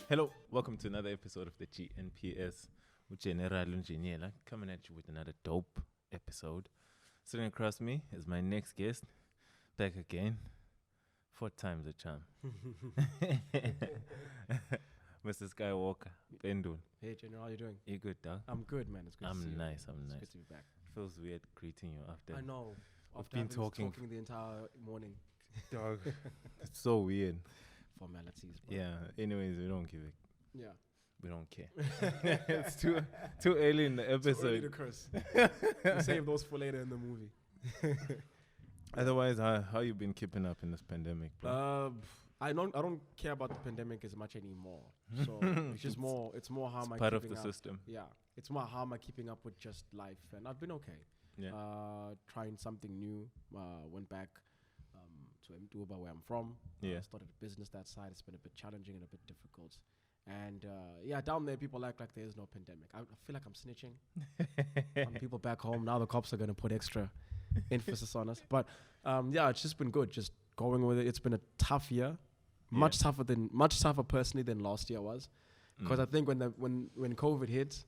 Hello, welcome to another episode of the GNPS with General Njiniela, coming at you with another dope episode. Sitting across me is my next guest, back again, 4 times a charm. Mr. Skywalker, Mpendulo. Hey, General, how you doing? You good, dog? I'm good, man. It's good to see you. Nice. It's good to be back. Feels weird greeting you after. I know. We've After been having talking the entire morning. Dog. It's so weird. Formalities. Bro. Yeah. Anyways, we don't give it. Yeah. We don't care. It's too early in the episode. Too early to curse. We'll save those for later in the movie. Otherwise, how you been keeping up in this pandemic, bro? I don't care about the pandemic as much anymore. So it's just more. It's more how am I part of keeping the up. system. Yeah. It's more how am I keeping up with just life, and I've been okay. Yeah. Trying something new. Went back to Mpendulo, where I'm from. Yeah. Started a business that side. It's been a bit challenging and a bit difficult. And down there, people act like there is no pandemic. I feel like I'm snitching on people back home. Now the cops are going to put extra emphasis on us. But it's just been good. Just going with it. It's been a tough year. Much tougher personally than last year was. Because I think when COVID hit,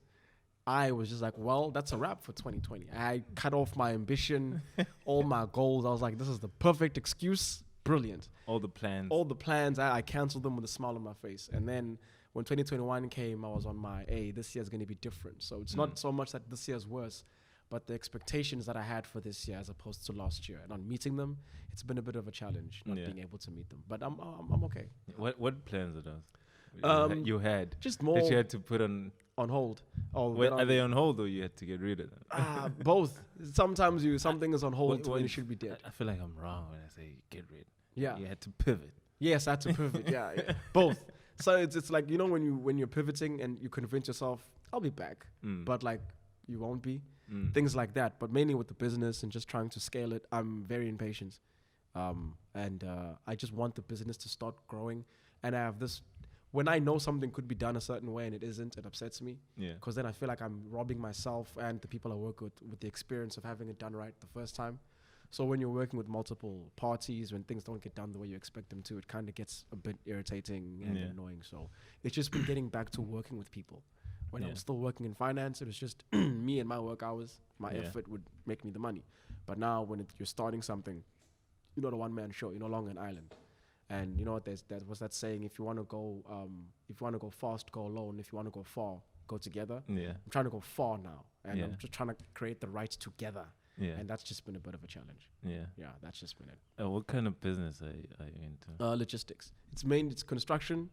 I was just like, well, that's a wrap for 2020. I cut off my ambition, all my goals. I was like, this is the perfect excuse. Brilliant. All the plans. I canceled them with a smile on my face. And then when 2021 came, I was on my, hey, this year's going to be different. So it's not so much that this year's worse, but the expectations that I had for this year as opposed to last year and on meeting them, it's been a bit of a challenge not being able to meet them. But I'm okay. What plans are those? You had just more that you had to put on hold. Are they on hold or you had to get rid of them? Both. Sometimes something is on hold when it should be dead. I feel like I'm wrong when I say get rid. Yeah. You had to pivot. Yes, I had to pivot. Yeah. Both. So it's like, when you're pivoting and you convince yourself, I'll be back, but like you won't be. Things like that. But mainly with the business and just trying to scale it, I'm very impatient. And I just want the business to start growing. And I have this, when I know something could be done a certain way and it isn't, it upsets me. Yeah. Because then I feel like I'm robbing myself and the people I work with the experience of having it done right the first time. So when you're working with multiple parties, when things don't get done the way you expect them to, it kind of gets a bit irritating and annoying. So it's just been getting back to working with people. When I was still working in finance, it was just me and my work hours. My effort would make me the money. But now when you're starting something, you're not a one-man show. You're no longer an island. And you know what? There was that saying: if you want to go fast, go alone. If you want to go far, go together. Yeah. I'm trying to go far now, and I'm just trying to create the right together. Yeah. And that's just been a bit of a challenge. Yeah. Yeah, that's just been it. What kind of business are you into? Logistics. It's construction,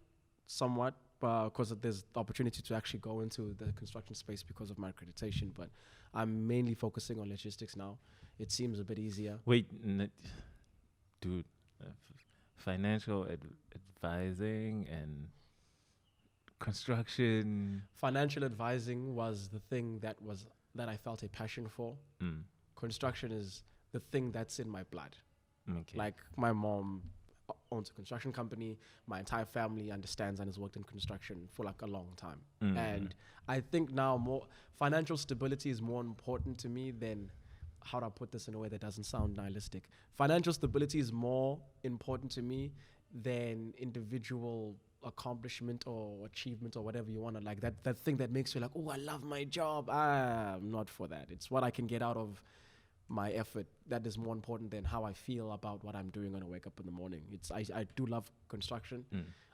somewhat, because there's the opportunity to actually go into the construction space because of my accreditation. But I'm mainly focusing on logistics now. It seems a bit easier. Wait, dude, financial advising and construction. Financial advising was the thing that I felt a passion for. Construction is the thing that's in my blood. Okay. Like my mom owns a construction company. My entire family understands and has worked in construction for like a long time. And I think now financial stability is more important to me than, how do I put this in a way that doesn't sound nihilistic? Financial stability is more important to me than individual accomplishment or achievement or whatever you want to, like that thing that makes you like, oh, I love my job. I'm not for that. It's what I can get out of my effort that is more important than how I feel about what I'm doing when I wake up in the morning. I do love construction.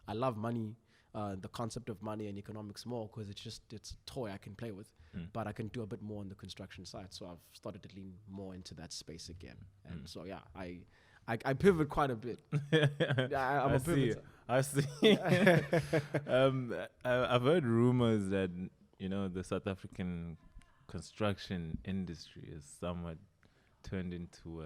I love money, the concept of money and economics more, because it's a toy I can play with, but I can do a bit more on the construction side. So I've started to lean more into that space again. And so I pivot quite a bit. I'm a pivoter. I see. I've heard rumors that the South African construction industry is somewhat turned into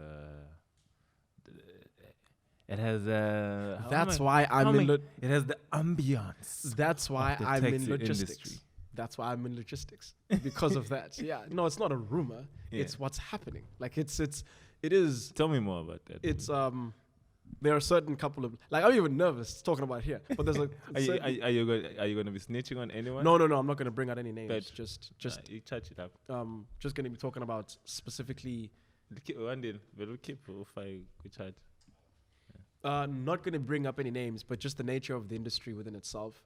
it has that's why I'm in it has the ambiance. That's why I'm in logistics. Industry. That's why I'm in logistics, because of that. Yeah, no, it's not a rumor. It's what's happening. Like it is. Tell me more about that. It's there are certain couple of, like, I'm even nervous talking about here. But there's are you going to be snitching on anyone? No, I'm not going to bring out any names. But just you touch it up. Just going to be talking about specifically. Not going to bring up any names, but just the nature of the industry within itself.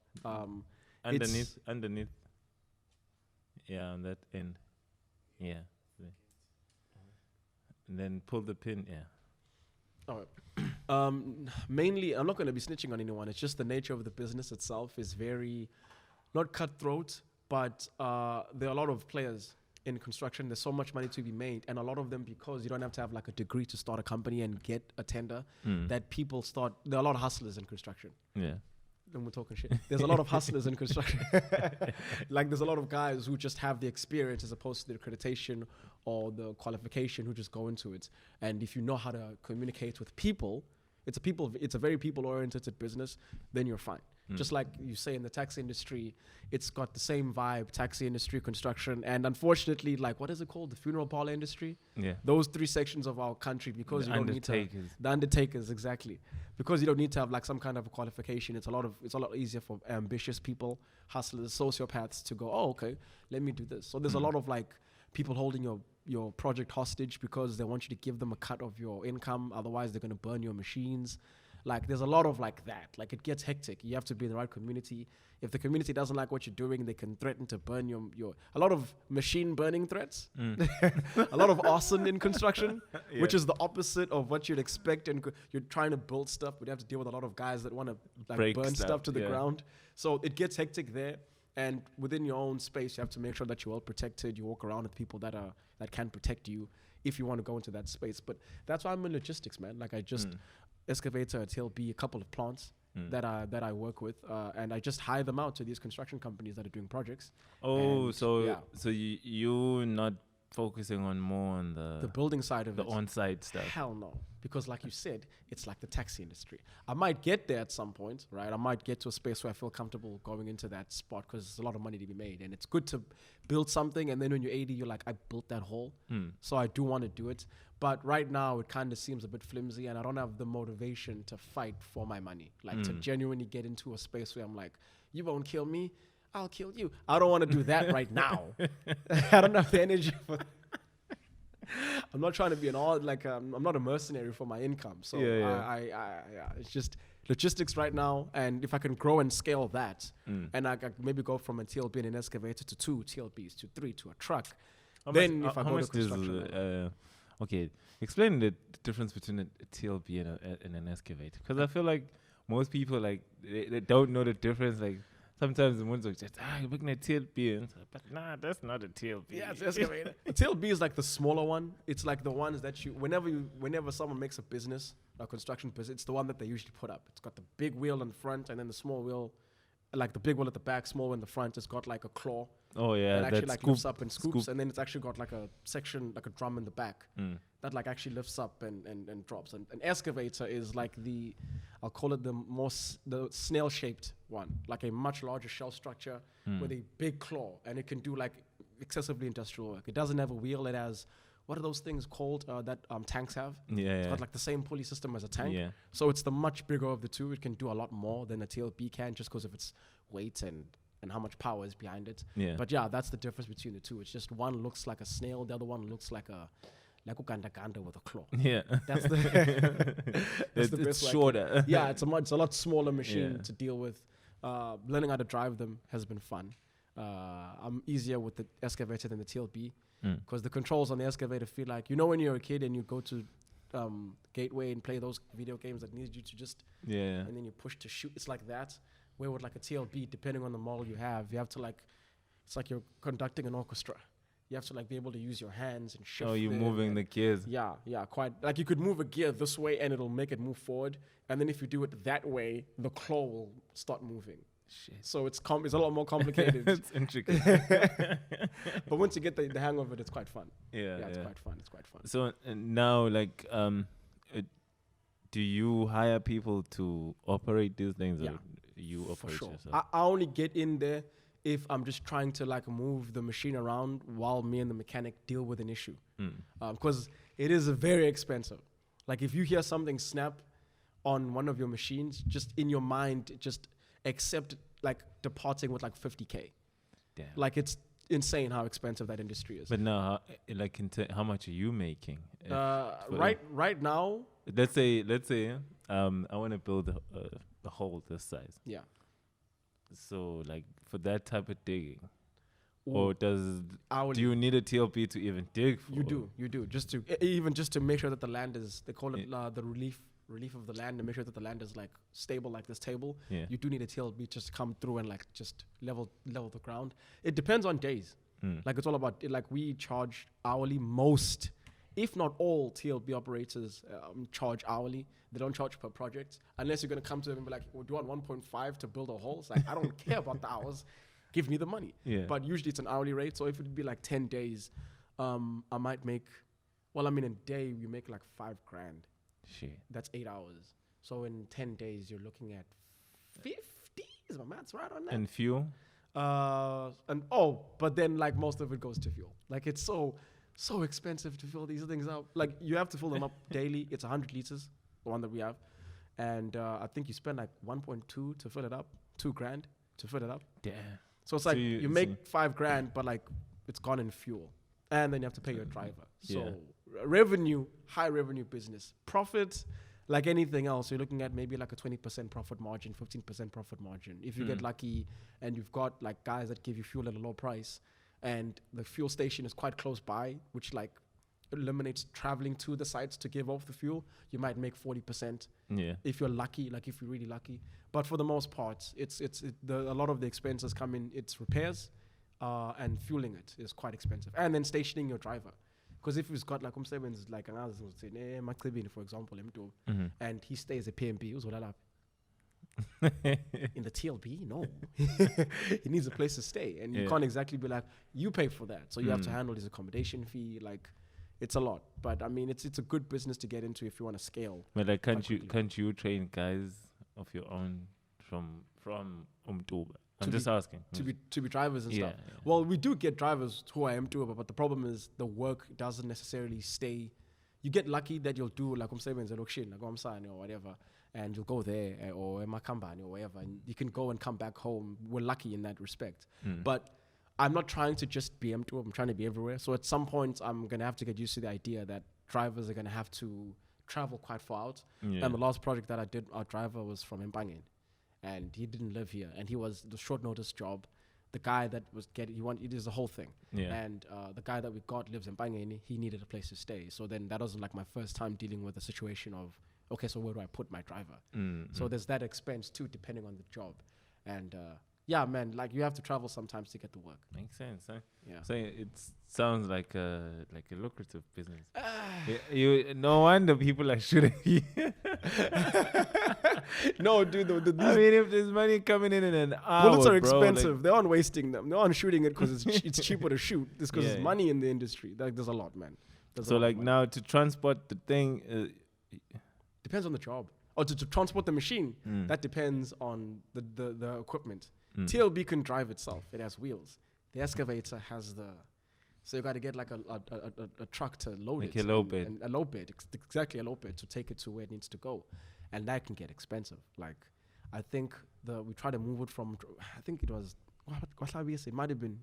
Underneath. Yeah, on that end. Yeah. And then pull the pin. Yeah. All right. Mainly, I'm not going to be snitching on anyone. It's just the nature of the business itself is very, not cutthroat, but there are a lot of players in construction. There's so much money to be made, and a lot of them, because you don't have to have like a degree to start a company and get a tender, that people start. There are a lot of hustlers in construction. Yeah. Then we're talking shit. There's a lot of hustlers in construction. Like there's a lot of guys who just have the experience as opposed to the accreditation or the qualification who just go into it. And if you know how to communicate with people, it's a very people-oriented business, then you're fine. Just like you say in the taxi industry, it's got the same vibe, taxi industry, construction, and unfortunately, like, what is it called? The funeral parlor industry? Yeah. Those three sections of our country, because The you don't need to... undertakers. The undertakers, exactly. Because you don't need to have like some kind of a qualification, it's a lot easier for ambitious people, hustlers, sociopaths to go, oh, okay, let me do this. So there's a lot of like people holding your project hostage because they want you to give them a cut of your income, otherwise they're going to burn your machines. Like there's a lot of like that. Like it gets hectic. You have to be in the right community. If the community doesn't like what you're doing, they can threaten to burn your a lot of machine burning threats. A lot of arson in construction, which is the opposite of what you'd expect. And you're trying to build stuff, but you have to deal with a lot of guys that want to like Break burn stuff to the yeah. ground. So it gets hectic there. And within your own space, you have to make sure that you're well protected. You walk around with people that can protect you if you want to go into that space. But that's why I'm in logistics, man. Like I just excavator at TLB, a couple of plants that I work with, and I just hire them out to these construction companies that are doing projects. Oh, And, so yeah. so you're not focusing more on The building side of the it. on-site stuff. Hell no. Because like you said, it's like the taxi industry. I might get there at some point, right? I might get to a space where I feel comfortable going into that spot because there's a lot of money to be made. And it's good to build something. And then when you're 80, you're like, I built that hole. So I do want to do it. But right now, it kind of seems a bit flimsy. And I don't have the motivation to fight for my money. Like to genuinely get into a space where I'm like, you won't kill me. I'll kill you. I don't want to do that right now. I don't have the energy for that. I'm not trying to be I'm not a mercenary for my income. So it's just logistics right now. And if I can grow and scale that, and I can maybe go from a TLB and an excavator to 2 TLBs to 3 to a truck, How then much, if I how go to much does, construction. okay, explain the difference between a TLB and an excavator. Because I feel like most people, like, they don't know the difference. Like, sometimes the ones are just, you're looking at TLB. And but nah, that's not a TLB. Yeah, it's excavator. A TLB is like the smaller one. It's like the ones that whenever someone makes a business, a construction business, it's the one that they usually put up. It's got the big wheel in front and then the small wheel, like the big wheel at the back, small wheel in the front. It's got like a claw. Oh, yeah. That actually like lifts up and scoops. scoop. And then it's actually got like a section, like a drum in the back that like actually lifts up and drops. And an excavator is like I'll call it the snail-shaped one, like a much larger shell structure with a big claw, and it can do like excessively industrial work. It doesn't have a wheel. It has, what are those things called that tanks have? It's got like the same pulley system as a tank. Yeah. So it's the much bigger of the two. It can do a lot more than a TLB can just because of its weight and how much power is behind it. Yeah. But yeah, that's the difference between the two. It's just one looks like a snail, the other one looks like a ganda with a claw. Yeah. That's the it's best way I shorter. yeah, it's a lot smaller machine to deal with. Learning how to drive them has been fun. I'm easier with the excavator than the TLB because the controls on the excavator feel like, when you're a kid and you go to Gateway and play those video games that need you to just and then you push to shoot. It's like that. Where with like a TLB, depending on the model you have to like, it's like you're conducting an orchestra. You have to like be able to use your hands and shift. Oh, you're moving the gears. Yeah, quite. Like you could move a gear this way and it'll make it move forward. And then if you do it that way, the claw will start moving. Shit. So it's a lot more complicated. It's intricate. But once you get the hang of it, it's quite fun. It's quite fun. So now, like, do you hire people to operate these things, or you operate For sure. yourself? I only get in there if I'm just trying to like move the machine around while me and the mechanic deal with an issue. Because it is very expensive. Like if you hear something snap on one of your machines, just in your mind, just accept like departing with like 50K. Damn. Like it's insane how expensive that industry is. But now, like, how much are you making? Right now, Let's say I want to build a hole this size. Yeah. So like for that type of digging, Ooh, or hourly. do you need a TLP to even dig? For You do. Just to even just to make sure that the land is, they call it the relief of the land, and make sure that the land is like stable, like this table. Yeah. You do need a TLB just to come through and like just level the ground. It depends on days. Like it's all about like we charge hourly. Most, if not all, TLB operators charge hourly. They don't charge per project unless you're gonna come to them and be like, well, do you want 1.5 to build a hole? It's like, I don't care about the hours. Give me the money. Yeah. But usually it's an hourly rate. So if it would be like 10 days, I might make, well, I mean, a day we make like $5,000. Shit. That's 8 hours. So in 10 days, you're looking at 50. Is my maths right on that? And fuel? But then like most of it goes to fuel. Like it's so expensive to fill these things up. Like you have to fill them up daily. It's 100 liters, the one that we have. And I think you spend like 1.2 to fill it up, $2,000 to fill it up. Damn. So it's like you make $5,000, but like it's gone in fuel, and then you have to pay your driver. So revenue, high revenue business. Profit, like anything else, you're looking at maybe like a 20% profit margin, 15% profit margin. If you get lucky and you've got like guys that give you fuel at a low price, and the fuel station is quite close by, which like eliminates traveling to the sites to give off the fuel, you might make 40%. Yeah. If you're lucky, like if you're really lucky. But for the most part, a lot of the expenses come in. It's repairs, and fueling it is quite expensive, and then stationing your driver. Because if he's got like like another for example, and he stays at PMB, in the TLB, no, he needs a place to stay, and you can't exactly be like, you pay for that, so you have to handle his accommodation fee. Like, it's a lot, but I mean, it's a good business to get into if you want to scale. But like, can't you train guys of your own from Mpendulo? I'm just asking. To be drivers and stuff. Yeah. Well, we do get drivers who are Mpendulo, but the problem is the work doesn't necessarily stay. You get lucky that you'll do like or whatever, and you'll go there or Makambani or whatever, and you can go and come back home. We're lucky in that respect. But I'm not trying to just be Mpendulo. I'm trying to be everywhere. So at some point, I'm gonna have to get used to the idea that drivers are gonna have to travel quite far out. Yeah. And the last project that I did, our driver was from Mpangeni, and he didn't live here, and he was the short notice job. The guy that was it is the whole thing. Yeah. And the guy that we got lives in Mpangeni. He needed a place to stay. So then that wasn't like my first time dealing with a situation of, okay, so where do I put my driver? So there's that expense too, depending on the job. And yeah, man, like you have to travel sometimes to get the work. Makes sense, huh? Yeah. So it sounds like a lucrative business. No wonder people are shooting you. No, dude. I mean, if there's money coming in an hour, bullets are bro, expensive. like, they aren't wasting them. They aren't shooting it because it's cheaper to shoot. It's because it's money in the industry. Like, there's a lot, man. So like now to transport the thing, depends on the job. Or to transport the machine, that depends on the equipment. TLB can drive itself. It has wheels. The excavator has so you got to get like a truck to load like it. a low bed. And a low bed, exactly a low bed to take it to where it needs to go. And that can get expensive. Like, I think we tried to move it from, I think it was, it might have been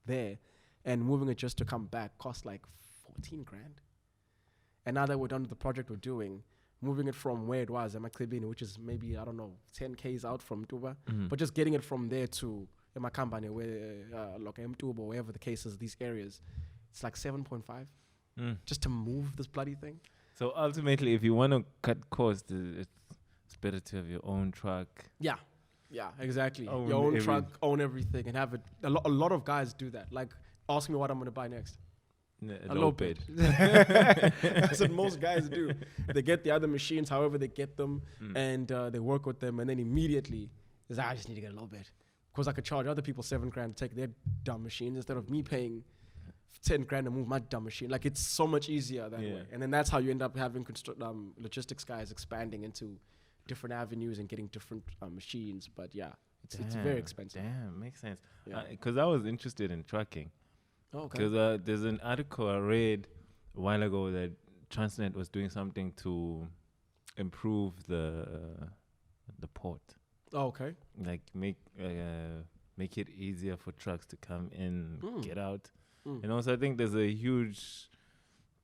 there, and moving it just to come back cost like 14 grand. And now that we're done with the project we're doing, moving it from where it was, Emaklebini, which is maybe, I don't know, 10 Ks out from Tuba, but just getting it from there to Emakambane, where like Mtuba, wherever the case is, these areas, it's like 7.5 just to move this bloody thing. So ultimately, if you want to cut costs, it's better to have your own truck. Yeah, exactly. Own your own truck, own everything, and have it. A lot of guys do that. Like, ask me what I'm going to buy next. A low bed. That's what most guys do. They get the other machines, however they get them, and they work with them, and then immediately, I just need to get a low bed. Because I could charge other people $7,000 to take their dumb machines instead of me paying $10,000 to move my dumb machine. Like, it's so much easier that way. And then that's how you end up having logistics guys expanding into different avenues and getting different machines. But yeah, it's very expensive. Damn, makes sense. Yeah. Because I was interested in trucking. Okay. Because there's an article I read a while ago that Transnet was doing something to improve the port. Oh, okay. Like make it easier for trucks to come in, get out. And also I think there's a huge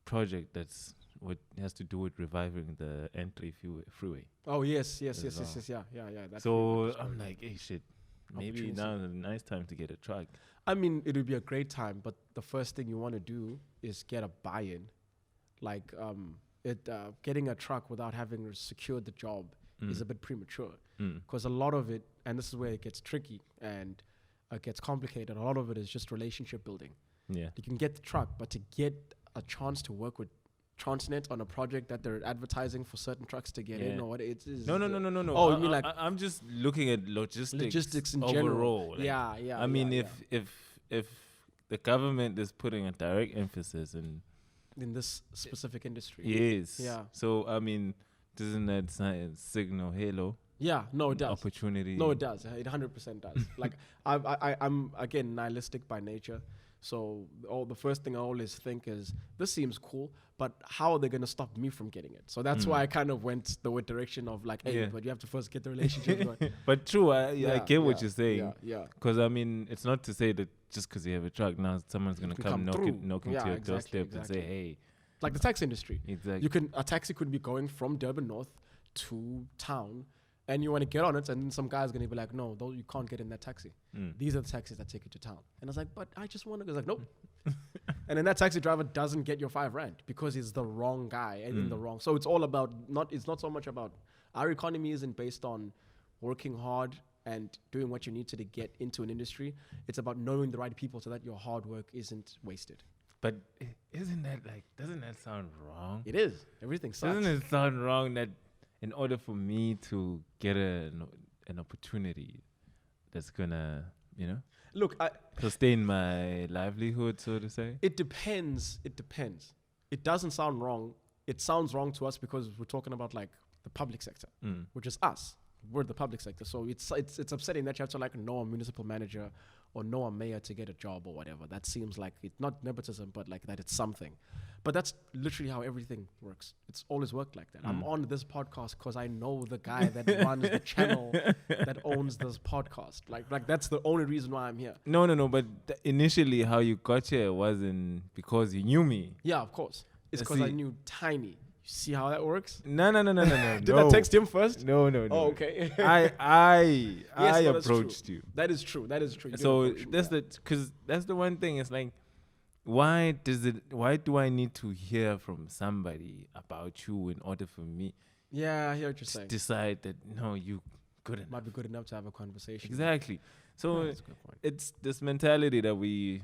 project that's what has to do with reviving the N3 freeway. Oh yes, as well. yeah. That's So I'm like, hey, shit. Maybe now is a nice time to get a truck. I mean, it would be a great time, but the first thing you want to do is get a buy-in. Like, getting a truck without having secured the job is a bit premature. Because a lot of it, and this is where it gets tricky and it gets complicated, a lot of it is just relationship building. Yeah. You can get the truck, but to get a chance to work with Transnet on a project that they're advertising for certain trucks to get in, or what it is. No. Oh, you mean like I'm just looking at logistics in overall. general. Like, I mean, if the government is putting a direct emphasis in this specific industry. Yes. Yeah. So I mean, doesn't that signal halo? Yeah. No, it does. Opportunity. No, it does. It 100% does. Like I'm again nihilistic by nature. So the first thing I always think is, this seems cool, but how are they going to stop me from getting it? So that's why I kind of went the direction of like, hey, but you have to first get the relationship going. But true, I get what you're saying. Yeah. Because I mean, it's not to say that just because you have a truck, now someone's going to come knocking to your doorstep and say, hey. Like the taxi industry. Exactly. A taxi could be going from Durban North to town, and you want to get on it, and then some guy's going to be like, no, you can't get in that taxi. These are the taxis that take you to town. And I was like, but I just want to go. Like, nope. And then that taxi driver doesn't get your $5 because he's the wrong guy and in the wrong. So it's all about, it's not so much about, our economy isn't based on working hard and doing what you need to get into an industry. It's about knowing the right people so that your hard work isn't wasted. But doesn't that sound wrong? It is. Everything sucks. Doesn't it sound wrong that in order for me to get an opportunity that's gonna, look, sustain my livelihood, so to say? It depends. It doesn't sound wrong. It sounds wrong to us because we're talking about like the public sector, which is us. We're the public sector. So it's upsetting that you have to like know a municipal manager or know a mayor to get a job or whatever. That seems like it's not nepotism, but like that it's something. But that's literally how everything works. It's always worked like that. I'm on this podcast because I know the guy that runs the channel that owns this podcast. Like that's the only reason why I'm here. No. But initially, how you got here wasn't because you knew me. Yeah, of course. It's because I knew Tiny. You see how that works? No. Did I text him first? No. Oh, okay. I approached you. That is true. So that's the one thing. It's like, why do I need to hear from somebody about you in order for me? Yeah, I hear what you're saying. Decide that no, you good enough. Might be good enough to have a conversation. Exactly. So it's this mentality that we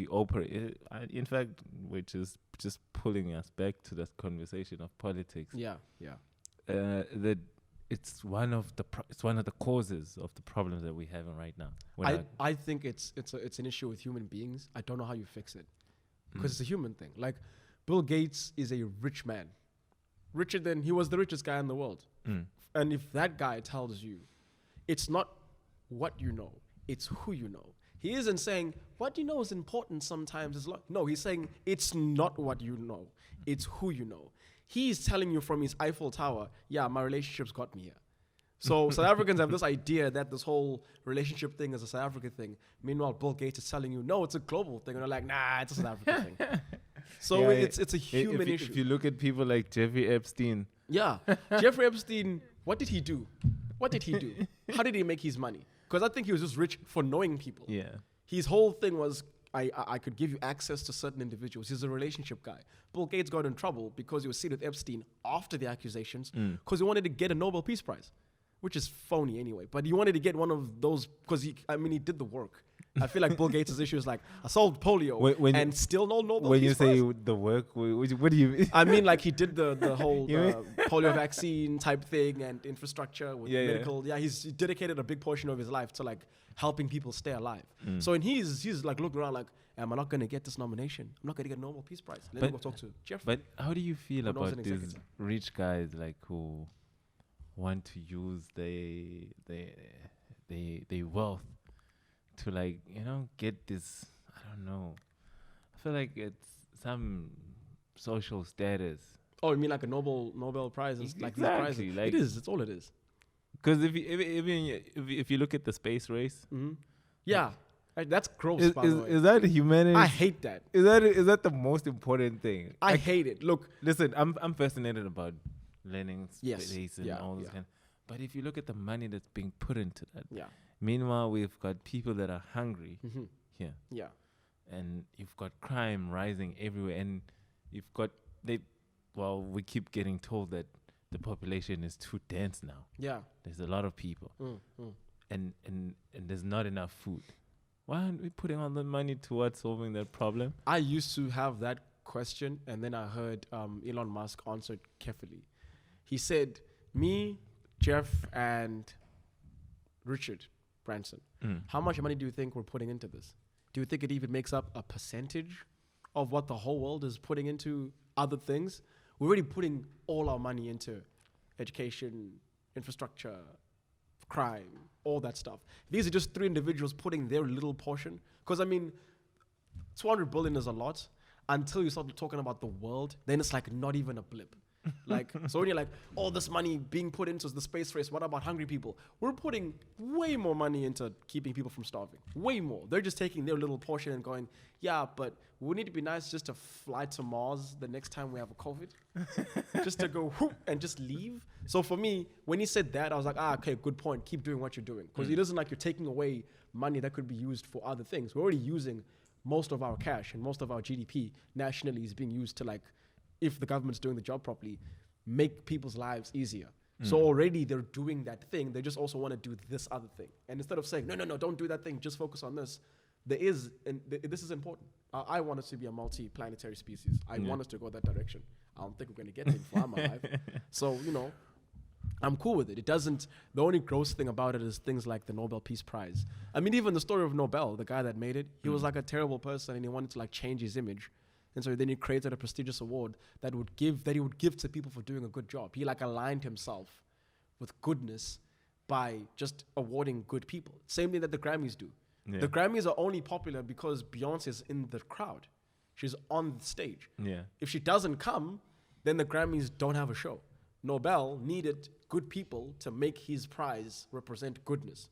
operate. In fact, which is just pulling us back to that conversation of politics. Yeah. That it's one of the causes of the problems that we're having right now. I think it's an issue with human beings. I don't know how you fix it because it's a human thing. Like Bill Gates is a rich man, he was the richest guy in the world. And if that guy tells you, it's not what you know, it's who you know. He isn't saying what you know is important sometimes. No, he's saying it's not what you know, it's who you know. He's telling you from his Eiffel Tower, yeah, my relationships got me here. So South Africans have this idea that this whole relationship thing is a South African thing. Meanwhile, Bill Gates is telling you, no, it's a global thing. And they're like, nah, it's a South African thing. So it's a human issue. If you look at people like Jeffrey Epstein. Yeah. Jeffrey Epstein, what did he do? How did he make his money? Because I think he was just rich for knowing people. Yeah. His whole thing was, I could give you access to certain individuals. He's a relationship guy. Bill Gates got in trouble because he was seen with Epstein after the accusations because he wanted to get a Nobel Peace Prize, which is phony anyway. But he wanted to get one of those because he did the work. I feel like Bill Gates' issue is like, I solved polio and still no Nobel Peace Prize. When you say the work, what do you mean? I mean, like he did the whole polio vaccine type thing and infrastructure with medical. Yeah, he's dedicated a big portion of his life to like helping people stay alive. So he's like looking around like, am I not going to get this nomination? I'm not going to get a Nobel Peace Prize. Let me go talk to Jeff. But how do you feel about these rich guys like who want to use their wealth to like, get this, I don't know. I feel like it's some social status. Oh, you mean like a Nobel Prize? Like these prizes? Like, it is. It's all it is. Because if you look at the space race, yeah, Right, that's gross, Is, by the way. is that humanity? I hate that. Is that the most important thing? I hate it. Look, Listen, I'm fascinated about learning Yes. space and Yeah, all this yeah. kind. But if you look at the money that's being put into that, yeah. meanwhile we've got people that are hungry Mm-hmm. here, Yeah. and you've got crime rising everywhere, and you've got we keep getting told that the population is too dense now. Yeah. There's a lot of people, Mm. and there's not enough food. Why aren't we putting all the money towards solving that problem? I used to have that question, and then I heard Elon Musk answer it carefully. He said, me, Jeff, and Richard Branson, how much money do you think we're putting into this? Do you think it even makes up a percentage of what the whole world is putting into other things? We're already putting all our money into education, infrastructure, crime, all that stuff. These are just three individuals putting their little portion. Because, I mean, 200 billion is a lot. Until you start talking about the world, then it's like not even a blip. Like, so when you're like, all this money being put into the space race, what about hungry people? We're putting way more money into keeping people from starving. Way more. They're just taking their little portion and going, yeah, but wouldn't it be nice just to fly to Mars the next time we have a COVID? Just to go whoop and just leave. So for me, when he said that, I was like, okay, good point. Keep doing what you're doing. Because it isn't like you're taking away money that could be used for other things. We're already using most of our cash and most of our GDP nationally is being used to, like, if the government's doing the job properly, make people's lives easier. So already they're doing that thing. They just also want to do this other thing. And instead of saying, no, don't do that thing, just focus on this. This is important. I want us to be a multi-planetary species. I want us to go that direction. I don't think we're going to get there before I'm alive. So, I'm cool with it. The only gross thing about it is things like the Nobel Peace Prize. I mean, even the story of Nobel, the guy that made it, he was like a terrible person and he wanted to like change his image. And so then he created a prestigious award that he would give to people for doing a good job. He like aligned himself with goodness by just awarding good people. Same thing that the Grammys do. Yeah. The Grammys are only popular because Beyonce's in the crowd. She's on the stage. Yeah. If she doesn't come, then the Grammys don't have a show. Nobel needed good people to make his prize represent goodness.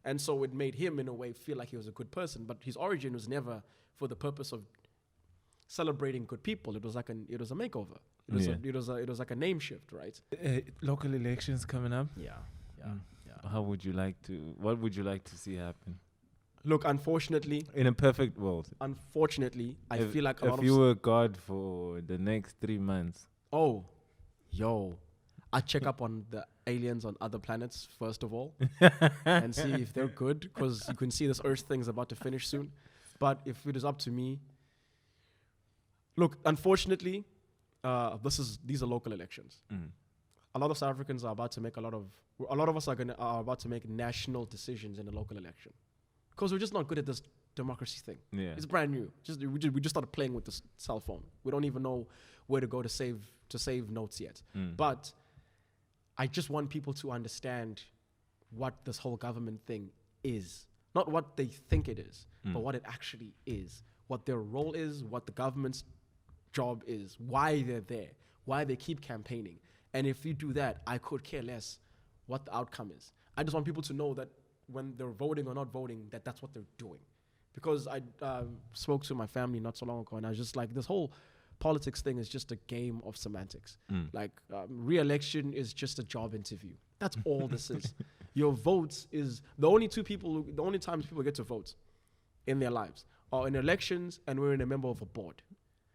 And so it made him, in a way, feel like he was a good person. But his origin was never for the purpose of celebrating good people. It was a makeover. It was like a name shift, right? Local elections coming up. Yeah. What would you like to see happen? Look, unfortunately, In a perfect world. I feel like a lot if you were God for the next 3 months. I check up on the aliens on other planets first of all and see if they're good, because you can see this Earth thing's about to finish soon. But if it is up to me, look, unfortunately, these are local elections. A lot of South Africans are about to make a lot of us are about to make national decisions in a local election, because we're just not good at this democracy thing. Yeah. It's brand new. We just started playing with this cell phone. We don't even know where to go to save notes yet. But I just want people to understand what this whole government thing is. Not what they think it is, but what it actually is. What their role is, what the government's job is, why they're there, why they keep campaigning. And if you do that, I could care less what the outcome is. I just want people to know that when they're voting or not voting, that's what they're doing. Because I spoke to my family not so long ago, and I was just like, this whole politics thing is just a game of semantics. Like, re-election is just a job interview. That's all this is. Your votes is the only times people get to vote in their lives are in elections and when a member of a board,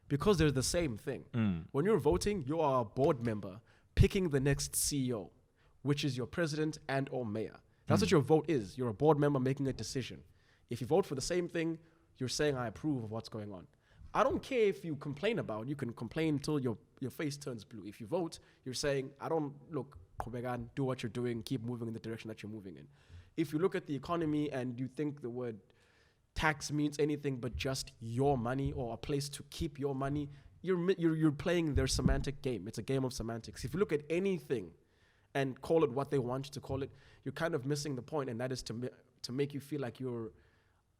because they're the same thing. When you're voting, you are a board member picking the next CEO, which is your president and or mayor. That's what your vote is. You're a board member making a decision. If you vote for the same thing, you're saying I approve of what's going on. I don't care if you complain about it. You can complain until your face turns blue. If you vote, you're saying, do what you're doing, keep moving in the direction that you're moving in. If you look at the economy and you think the word tax means anything but just your money or a place to keep your money, you're playing their semantic game. It's a game of semantics. If you look at anything and call it what they want you to call it, you're kind of missing the point, and that is to make you feel like you're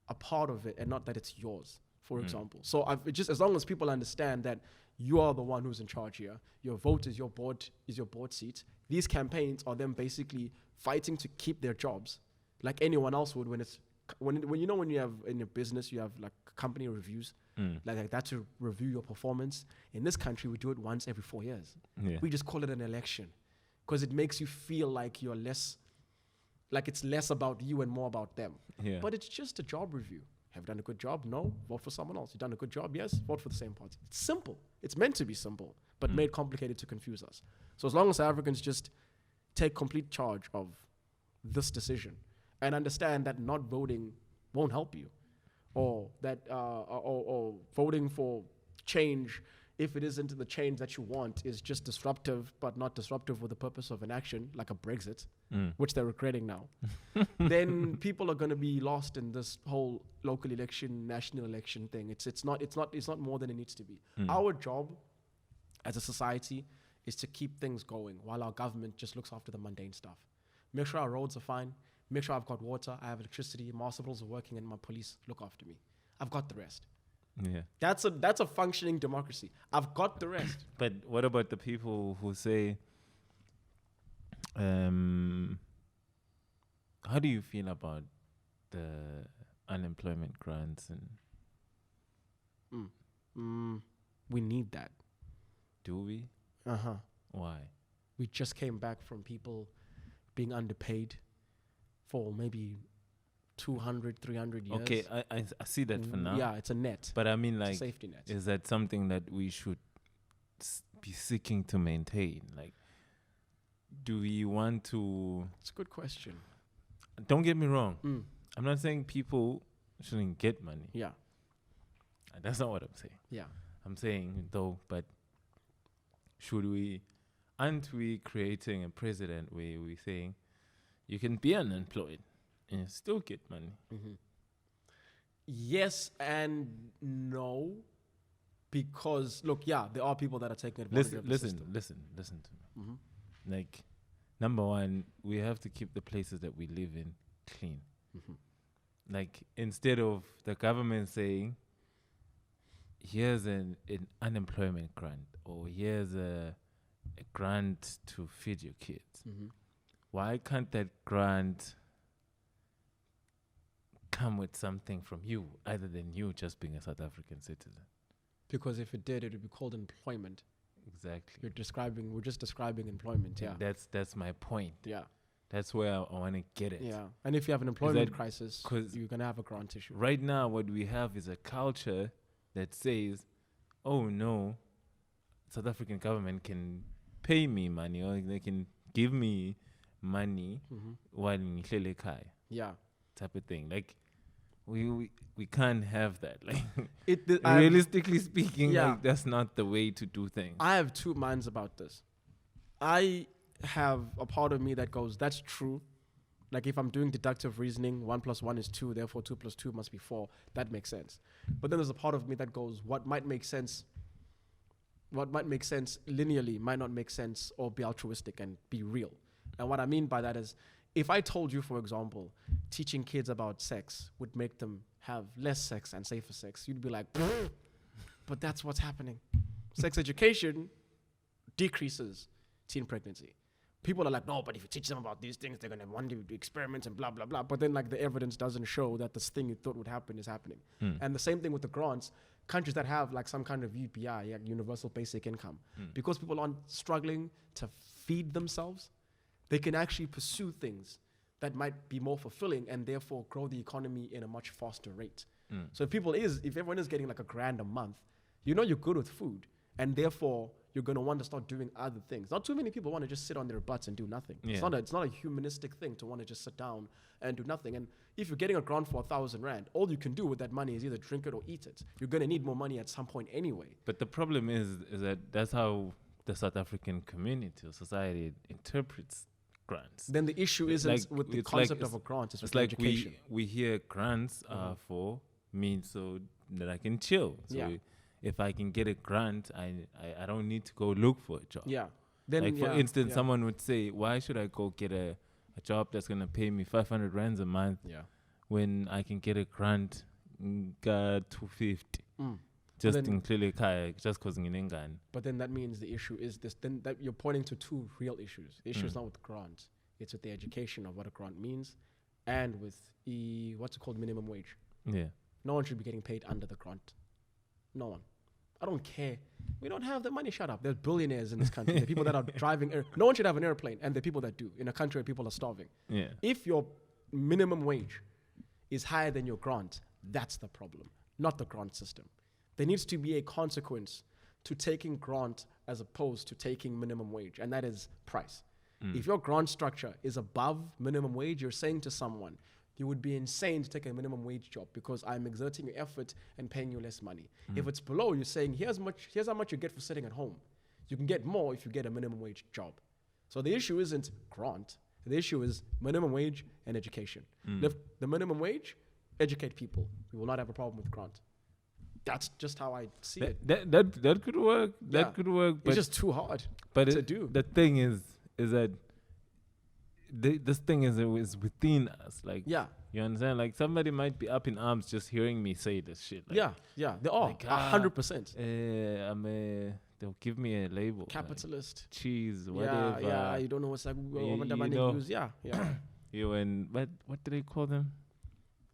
a part of it and not that it's yours, for example. So as long as people understand that you are the one who's in charge here, your vote is your board seat. These campaigns are them basically fighting to keep their jobs like anyone else would when it's when you have in your business, you have like company reviews, like that to review your performance. In this country, we do it once every 4 years. Yeah. We just call it an election because it makes you feel like you're less, like it's less about you and more about them. Yeah. But it's just a job review. Have you done a good job? No. Vote for someone else. You've done a good job? Yes. Vote for the same party. It's simple. It's meant to be simple, but made complicated to confuse us. So as long as South Africans just take complete charge of this decision and understand that not voting won't help you, or that or voting for change, if it isn't the change that you want, is just disruptive, but not disruptive with the purpose of an action like a Brexit, which they're regretting now, then people are going to be lost in this whole local election, national election thing. It's not more than it needs to be. Our job as a society is to keep things going while our government just looks after the mundane stuff. Make sure our roads are fine. Make sure I've got water, I have electricity, my hospitals are working, and my police look after me. I've got the rest. Yeah. That's a functioning democracy. I've got the rest. But what about the people who say, how do you feel about the unemployment grants and We need that. do we? Why? We just came back from people being underpaid for maybe 200, 300 years. Okay, I see that for now. Yeah, it's a net. But I mean, It's a like, safety net. is that something that we should be seeking to maintain? Like, do we want to... It's a good question. Don't get me wrong. I'm not saying people shouldn't get money. Yeah. That's not what I'm saying. Yeah. I'm saying, though, but aren't we creating a precedent where we're saying you can be unemployed and still get money? Yes and no, because look, there are people that are taking advantage of the system. Listen to me. Like, number one, we have to keep the places that we live in clean. Like, instead of the government saying, here's an unemployment grant, or here's a grant to feed your kids. Why can't that grant come with something from you, other than you just being a South African citizen? Because if it did, it would be called employment. Exactly. We're just describing employment. Yeah. And that's my point. Yeah. That's where I want to get it. Yeah. And if you have an employment crisis, you're going to have a grant issue. Right now, what we have is a culture that says, oh no, South African government can pay me money, or they can give me money while in Ngihlele ekhaya. Yeah. Type of thing. Like, we can't have that. Like, realistically speaking, like, that's not the way to do things. I have two minds about this. I have a part of me that goes, that's true. Like, if I'm doing deductive reasoning, 1 + 1 is 2, therefore 2 + 2 must be 4. That makes sense. But then there's a part of me that goes, what might make sense linearly might not make sense or be altruistic and be real. And what I mean by that is, if I told you, for example, teaching kids about sex would make them have less sex and safer sex, you'd be like, but that's what's happening. Sex education decreases teen pregnancy. People are like, no, but if you teach them about these things, they're going to want to do experiments and blah, blah, blah. But then, like, the evidence doesn't show that this thing you thought would happen is happening. And the same thing with the grants. Countries that have, like, some kind of UBI, like universal basic income, because people aren't struggling to feed themselves, they can actually pursue things that might be more fulfilling and therefore grow the economy in a much faster rate. So if everyone is getting like $1,000 a month, you're good with food, and therefore you're going to want to start doing other things. Not too many people want to just sit on their butts and do nothing. Yeah. It's not a humanistic thing to want to just sit down and do nothing. And if you're getting a grant for 1,000 rand, all you can do with that money is either drink it or eat it. You're going to need more money at some point anyway. But the problem is that that's how the South African community or society interprets grants. Then the issue isn't like, with the it's concept like of a grant. It's with like education. we hear grants are for me so that I can chill. So if I can get a grant, I don't need to go look for a job. Yeah. Then, like, for instance, someone would say, why should I go get a job that's going to pay me 500 rands a month when I can get a grant 250 just in Klilekaya, just because ngine. But then that means the issue is this. Then that you're pointing to two real issues. The issue is not with the grant. It's with the education of what a grant means and with what's it called, minimum wage. Yeah. No one should be getting paid under the grant. No one. I don't care. We don't have the money. Shut up. There's billionaires in this country. The people that are driving. No one should have an airplane, and the people that do in a country where people are starving. Yeah. If your minimum wage is higher than your grant, that's the problem, not the grant system. There needs to be a consequence to taking grant as opposed to taking minimum wage, and that is price. If your grant structure is above minimum wage, you're saying to someone, you would be insane to take a minimum wage job because I'm exerting your effort and paying you less money. If it's below, you're saying, here's how much you get for sitting at home. You can get more if you get a minimum wage job. So the issue isn't grant. The issue is minimum wage and education. Lift the minimum wage, educate people. We will not have a problem with grant. That's just how I see it. That could work. That could work. But it's just too hard to do. The thing is that this thing is within us. Like, Yeah. you understand? Like, somebody might be up in arms just hearing me say this shit. Like, Yeah, they are. like, 100%. They'll give me a label. Capitalist. Like, cheese, whatever. Yeah, you don't know what's like. You Use. Yeah. You and what do they call them?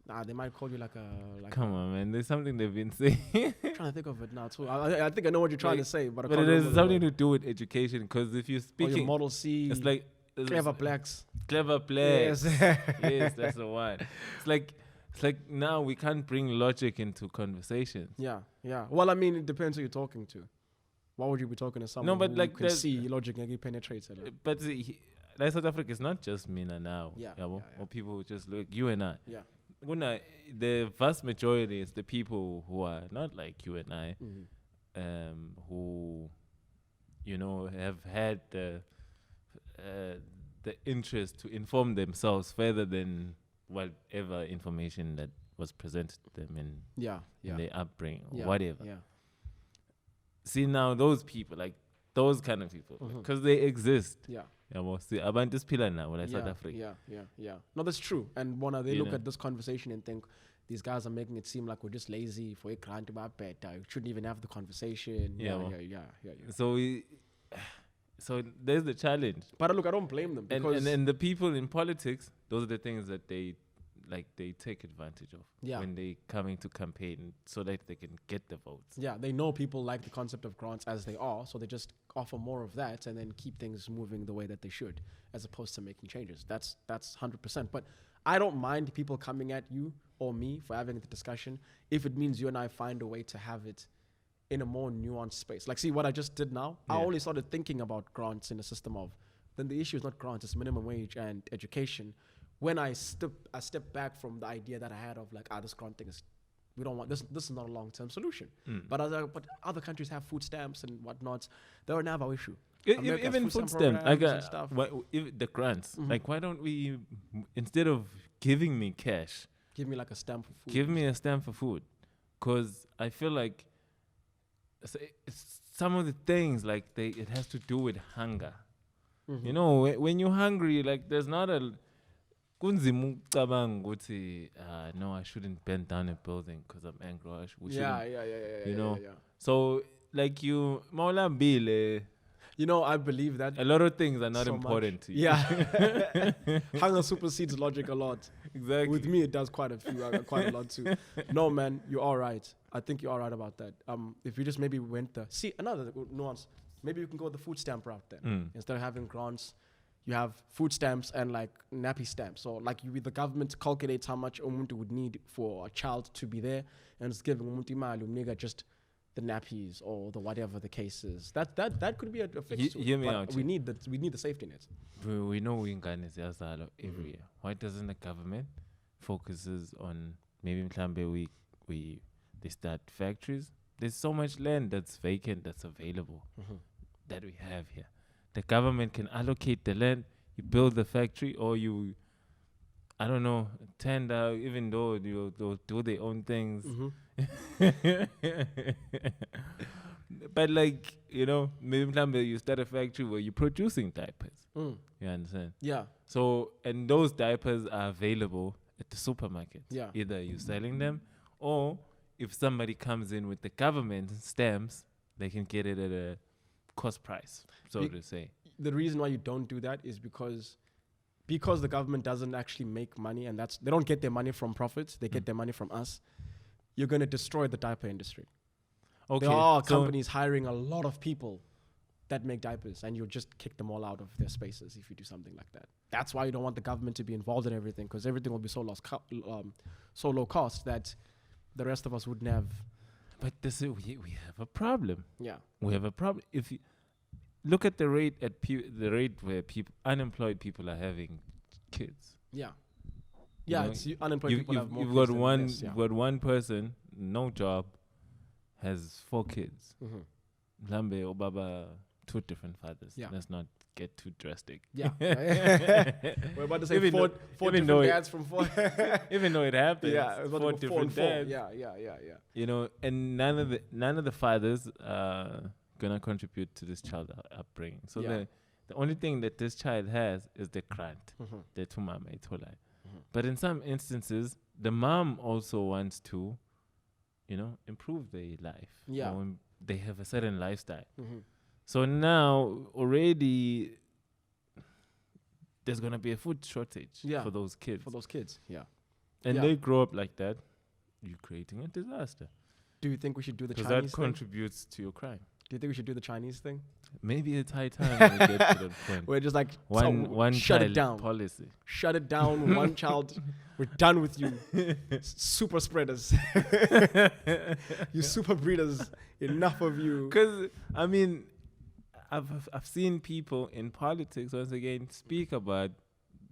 Nah, they might call you like a. Come on, man. There's something they've been saying. I'm trying to think of it now too. I think I know what you're trying to say, but I can't it has remember something the to do with education. Because if you're word. speaking, Your Model C. it's like Clever blacks. Clever blacks. Yes. Yes, that's the one. It's like now we can't bring logic into conversations. Yeah. Well, I mean, it depends who you're talking to. Why would you be talking to someone but who like can see logic and penetrates it? But like South Africa is not just Mina now. Yeah. Or people who just look you and I. Yeah. The vast majority is the people who are not like you and I, who, have had the interest to inform themselves further than whatever information that was presented to them in their upbringing or whatever. Yeah. See, now those people, like those kind of people, because they exist. Yeah. See, abantu siphila nabo like South Africa. Yeah. No, that's true. And they You look know. at this conversation and think, these guys are making it seem like we're just lazy for a grant about better. We shouldn't even have the conversation. Yeah. Yeah. So there's the challenge. But look, I don't blame them because And the people in politics, those are the things that they take advantage of when they coming to campaign so that they can get the votes. yeah, they know people like the concept of grants as they are, so they just offer more of that and then keep things moving the way that they should, as opposed to making changes. That's 100%. But I don't mind people coming at you or me for having the discussion if it means you and I find a way to have it in a more nuanced space. Like, see what I just did now? I only started thinking about grants in a system of, then the issue is not grants, it's minimum wage and education. When I step back from the idea that I had of like, this grant thing is, we don't want this. This is not a long-term solution. But other countries have food stamps and whatnot. They're an our issue. America has Even food stamp, programs like and stuff. if the grants, like why don't we, instead of giving me cash, Give me like a stamp for food. give me a stamp for food? Because I feel like some of the things like it has to do with hunger. You know, when you're hungry, like there's not a kunzima ukucabanga ukuthi no, I shouldn't bend down a building because I'm angry. We shouldn't, you know. Yeah. So like you maulambile, You know, I believe that. a lot of things are not So important much. to you. Yeah. Hunger supersedes logic a lot. Exactly. With me, it does quite a lot too. No, man, you are right. I think you are right about that. If you just maybe another nuance, maybe you can go the food stamp route then. Instead of having grants, you have food stamps and like nappy stamps. So like the government calculates how much umuntu would need for a child to be there, and it's giving umuntu imali umnika just the nappies or the whatever the case is. That could be a fix. to it, Hear me but out. we need the safety net. We know ingane ziyazalwa every year. Why doesn't the government focuses on maybe mhlambe they start factories? There's so much land that's vacant that's available that we have here. The government can allocate the land, you build the factory, or you, I don't know, tender, even though they'll do their own things. But like, you know, maybe you start a factory where you're producing diapers. You understand? Yeah. So, and those diapers are available at the supermarket. Yeah. Either you're selling them, or if somebody comes in with the government stamps, they can get it at a cost price, so to say. The reason why you don't do that is because because the government doesn't actually make money, and they don't get their money from profits, they get their money from us, you're going to destroy the diaper industry. Okay. There are so companies hiring a lot of people that make diapers, and you'll just kick them all out of their spaces if you do something like that. That's why you don't want the government to be involved in everything, because everything will be so low cost that the rest of us wouldn't have. But this is, we have a problem. Yeah. We have a problem. If you look at the rate where unemployed people are having kids. Yeah. You Yeah, know, it's unemployed people have more you've kids got than one. less, yeah. You've got one person, no job, has 4 kids. Mm-hmm. Lambe or Baba, 2 different fathers. Yeah. Let's not get too drastic. Yeah. We're about to say four different dads from 4. Even though it happens, Yeah, it was 4 different dads. Yeah. You know, and none of the fathers are gonna contribute to this child upbringing. So Yeah. the only thing that this child has is the grant, the tumama itolai. But in some instances, the mom also wants to, you know, improve their life. Yeah. You know, they have a certain lifestyle. Mm-hmm. So now already there's gonna be a food shortage for those kids. Yeah. And they grow up like that, you're creating a disaster. Do you think we should do the Because Chinese that thing? contributes to your crime. Do you think we should do the Chinese thing? Maybe it's high time we get to that point. We're just like, One shut child it down. policy. Shut it down. One child. We're done with you. Super spreaders. You super breeders. Enough of you. Because, I mean, I've seen people in politics, once again, speak about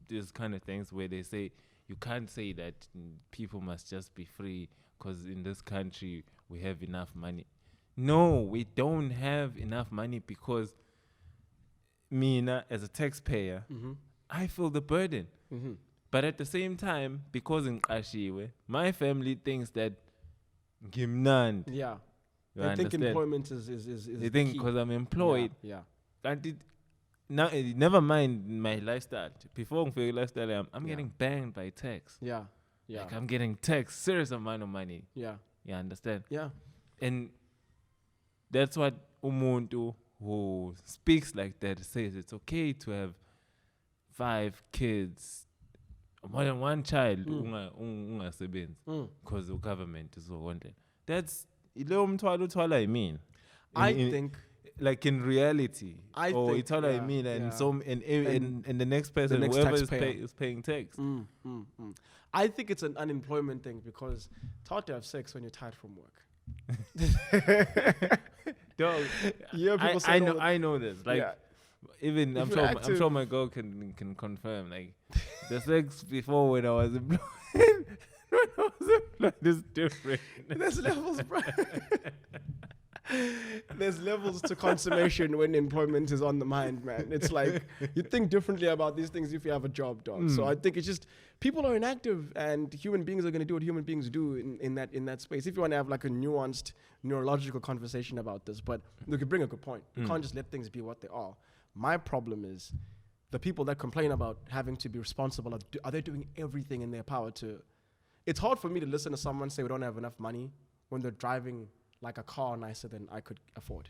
these kind of things where they say, you can't say that people must just be free because in this country we have enough money. No, we don't have enough money because me, as a taxpayer, I feel the burden. Mm-hmm. But at the same time, because in Kashiwe, my family thinks that Gimnand. Yeah. You They think understand? employment is They think because I'm employed. Yeah. Now, never mind my lifestyle. Before my lifestyle, I'm Yeah. getting banged by tax. Yeah. Yeah. Like I'm getting tax, serious amount of money. Yeah. You understand? Yeah. And that's what umuntu who speaks like that says. It's okay to have 5 kids, more than one child, because the government is so wanted. That's I mean. I think like in reality, think, it's all I mean, and and the next person, next whoever taxpayer. is paying tax. I think it's an unemployment thing because it's hard to have sex when you're tired from work. Dog, Yeah, people say I know this. Like yeah. even If I'm you're sure active- my girl can confirm. Like the sex before when I was employed, when I was employed is different. There's levels, bro. There's levels to consummation when employment is on the mind, man. It's like you think differently about these things if you have a job, dog. So I think it's just people are inactive, and human beings are going to do what human beings do in that space. If you want to have like a nuanced neurological conversation about this, but you could bring a good point. You can't just let things be what they are. My problem is the people that complain about having to be responsible. Are they doing everything in their power to? It's hard for me to listen to someone say we don't have enough money when they're driving like a car nicer than I could afford.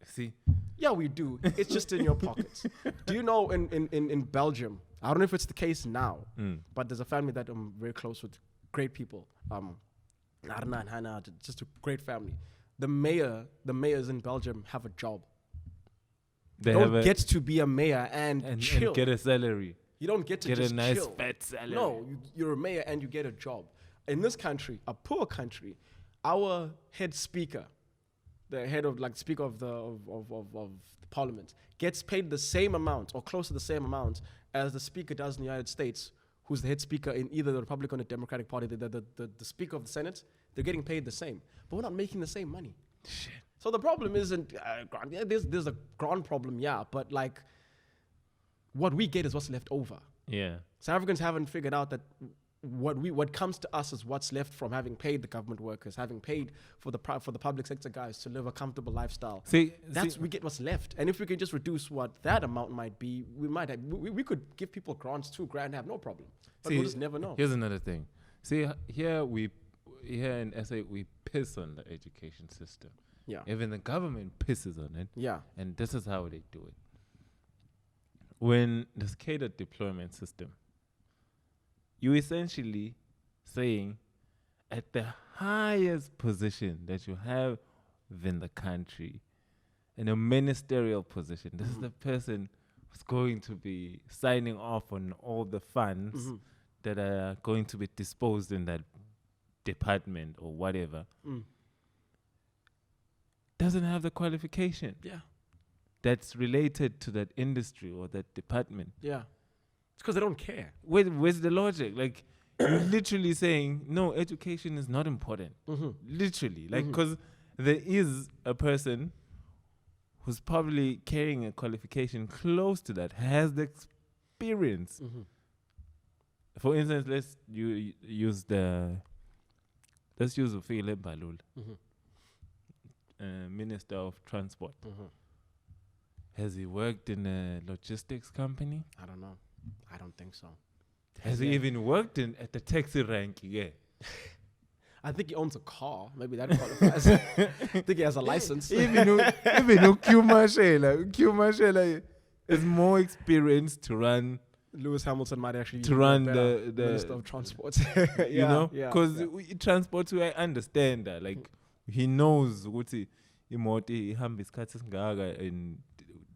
See, Yeah, we do. It's just in your pockets. Do you know in Belgium, I don't know if it's the case now, but there's a family that I'm very close with, great people. Arna and Hannah, just a great family. The mayors in Belgium have a job. they Don't get to be a mayor and chill. and get a salary. You don't get to Get just a nice chill. fat salary. No, you're a mayor and you get a job. In this country, a poor country, our head speaker, the head of like speaker of the parliament, gets paid the same amount or close to the same amount as the speaker does in the United States, who's the head speaker in either the Republican or Democratic Party. The speaker of the Senate, they're getting paid the same, but we're not making the same money. Shit. So the problem isn't there's a grand problem, yeah, but like what we get is what's left over. Yeah. South Africans haven't figured out that what comes to us is what's left from having paid the government workers, having paid for the public sector guys to live a comfortable lifestyle. See, We get what's left, and if we can just reduce what that amount might be, we could give people grants $2,000 and have no problem. But we'll just never know. Here's another thing. See, here in SA we piss on the education system. Yeah. Even the government pisses on it. Yeah. And this is how they do it. when the catered deployment system, you essentially saying at the highest position that you have within the country, in a ministerial position, this is the person who's going to be signing off on all the funds that are going to be disposed in that department or whatever, doesn't have the qualification that's related to that industry or that department. Yeah. It's because they don't care. Where's the logic? Like, you're literally saying, no, education is not important. Literally. Like, because there is a person who's probably carrying a qualification close to that, has the experience. For instance, let's use Ufile Balul, Minister of Transport. Has he worked in a logistics company? I don't know. I don't think so. Has he even worked at the taxi rank? Yeah. I think he owns a car. Maybe that qualifies. I think he has a license. Even Q Marshall is more experienced to run. Lewis Hamilton might actually to run the Minister of Transport. You know, because transport, I understand that. Like, he knows what he in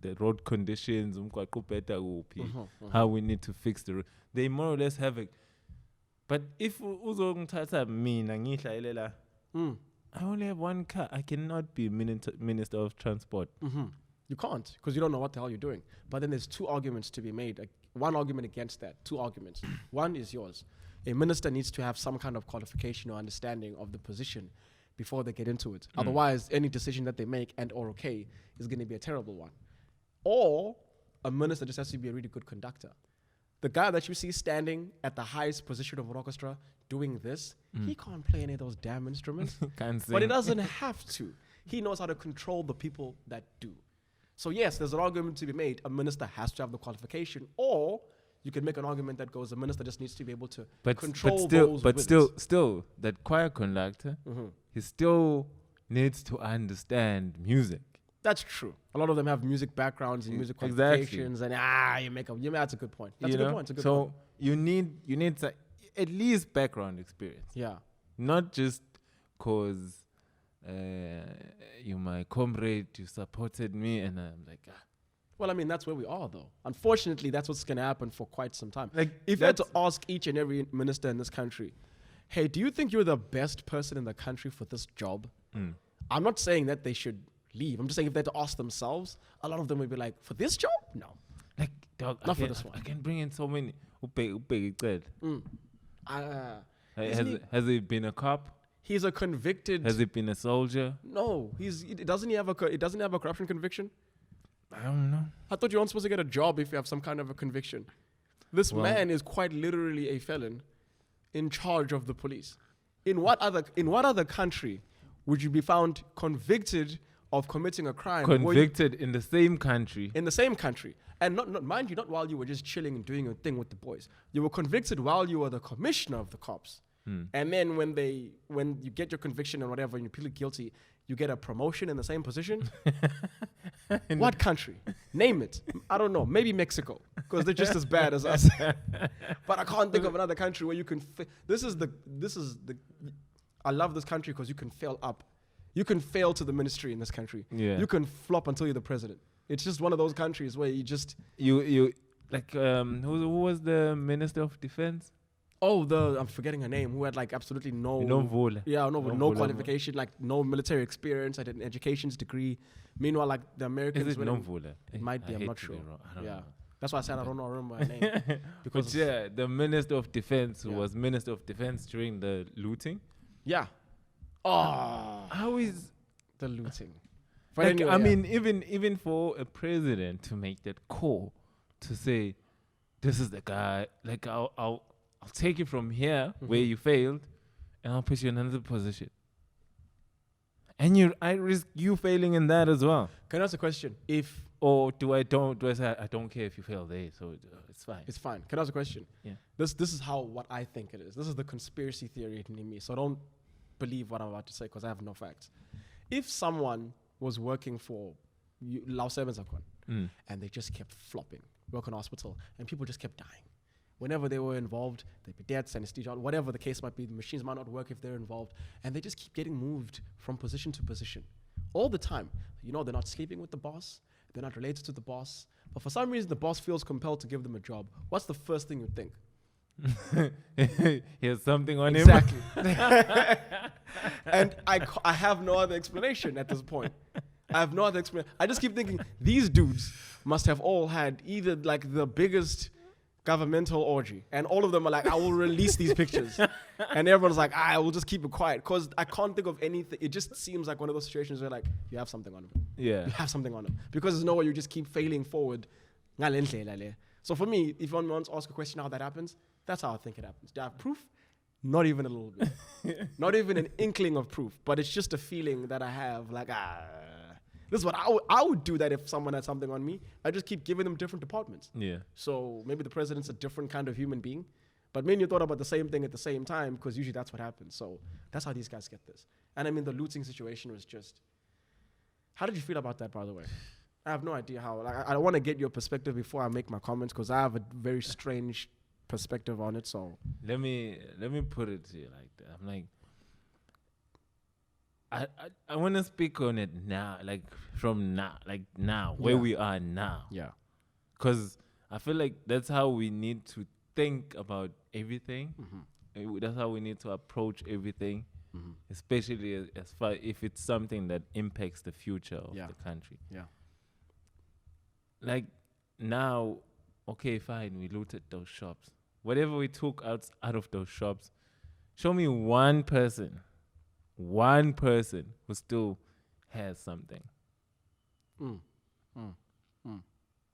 the road conditions, how we need to fix the road. They more or less have it. But if I only have one car, I cannot be Minister of Transport. You can't, because you don't know what the hell you're doing. But then there's two arguments to be made. Like, one argument against that, two arguments. One is yours. A minister needs to have some kind of qualification or understanding of the position before they get into it. Otherwise, any decision that they make and or okay is going to be a terrible one. Or a minister just has to be a really good conductor. The guy that you see standing at the highest position of an orchestra doing this, he can't play any of those damn instruments. But he doesn't have to. He knows how to control the people that do. So yes, there's an argument to be made. A minister has to have the qualification, or you can make an argument that goes, a minister just needs to be able to control those. But still, that choir conductor, he still needs to understand music. That's true. A lot of them have music backgrounds and music qualifications, and that's a good point. That's a good point. So you need at least background experience. Yeah. Not just cause you're my comrade, you supported me, and I'm like, Well, I mean, that's where we are, though. Unfortunately, that's what's going to happen for quite some time. Like, if you had to ask each and every minister in this country, hey, do you think you're the best person in the country for this job? I'm not saying that they should leave. I'm just saying if they had to ask themselves, a lot of them would be like, for this job? No. Like, dog, not for this one. I can bring in so many. Has he been a cop? He's a convicted. Has he been a soldier? No. Doesn't he have a corruption conviction? I don't know. I thought you weren't supposed to get a job if you have some kind of a conviction. This man is quite literally a felon in charge of the police. In what other country would you be found convicted of committing a crime? Convicted in the same country. In the same country. And not mind you, not while you were just chilling and doing your thing with the boys. You were convicted while you were the commissioner of the cops. And then when you get your conviction and whatever and you plead guilty, you get a promotion in the same position? What country? Name it. I don't know. Maybe Mexico, because they're just as bad as us. But I can't think of another country where you can. I love this country because you can fail up. You can fail to the ministry in this country. Yeah. You can flop until you're the president. It's just one of those countries where you just you like who was the Minister of Defense? Oh, I'm forgetting her name. Who had like absolutely no qualification, like no military experience, had an education's degree. Meanwhile, like the Americans, is it Nomvula? It might be. I'm not sure. I don't know. That's why I said I don't remember her name. Because the Minister of Defense who was Minister of Defense during the looting. Yeah. Oh, how is the looting? But like, anyway, I mean, even for a president to make that call to say, this is the guy. Like I'll take you from here where you failed, and I'll put you in another position. And I risk you failing in that as well. Can I ask a question? Do I say I don't care if you fail there, so it's fine. It's fine. Can I ask a question? Yeah. This is what I think it is. This is the conspiracy theory in me. So don't believe what I'm about to say because I have no facts. If someone was working for Lao Sevens and they just kept flopping, work in a hospital, and people just kept dying. Whenever they were involved, there'd be deaths, anesthesia, whatever the case might be. The machines might not work if they're involved, and they just keep getting moved from position to position all the time. You know, they're not sleeping with the boss, they're not related to the boss, but for some reason, the boss feels compelled to give them a job. What's the first thing you think? He has something on him. Exactly. And I have no other explanation at this point. I have no other explanation. I just keep thinking these dudes must have all had either like the biggest governmental orgy, and all of them are like, I will release these pictures, and everyone's like, I will just keep it quiet because I can't think of anything. It just seems like one of those situations where like you have something on them. Yeah. You have something on them because there's no way you just keep failing forward. So for me, if one wants to ask a question how that happens, that's how I think it happens. Do I have proof? Not even a little bit. Not even an inkling of proof, but it's just a feeling that I have like, this is what I would do that if someone had something on me. I just keep giving them different departments. Yeah. So maybe the president's a different kind of human being, but me and you thought about the same thing at the same time because usually that's what happens. So that's how these guys get this. And I mean, the looting situation was just, how did you feel about that, by the way? I have no idea how. Like, I want to get your perspective before I make my comments because I have a very strange perspective on it. So let me put it to you like that. I'm like, I want to speak on it now, like from now, where we are now. Yeah. Because I feel like that's how we need to think about everything. Mm-hmm. That's how we need to approach everything, mm-hmm. especially as far if it's something that impacts the future of the country. Yeah. Like now, okay, fine, we looted those shops. Whatever we took out of those shops, show me one person who still has something.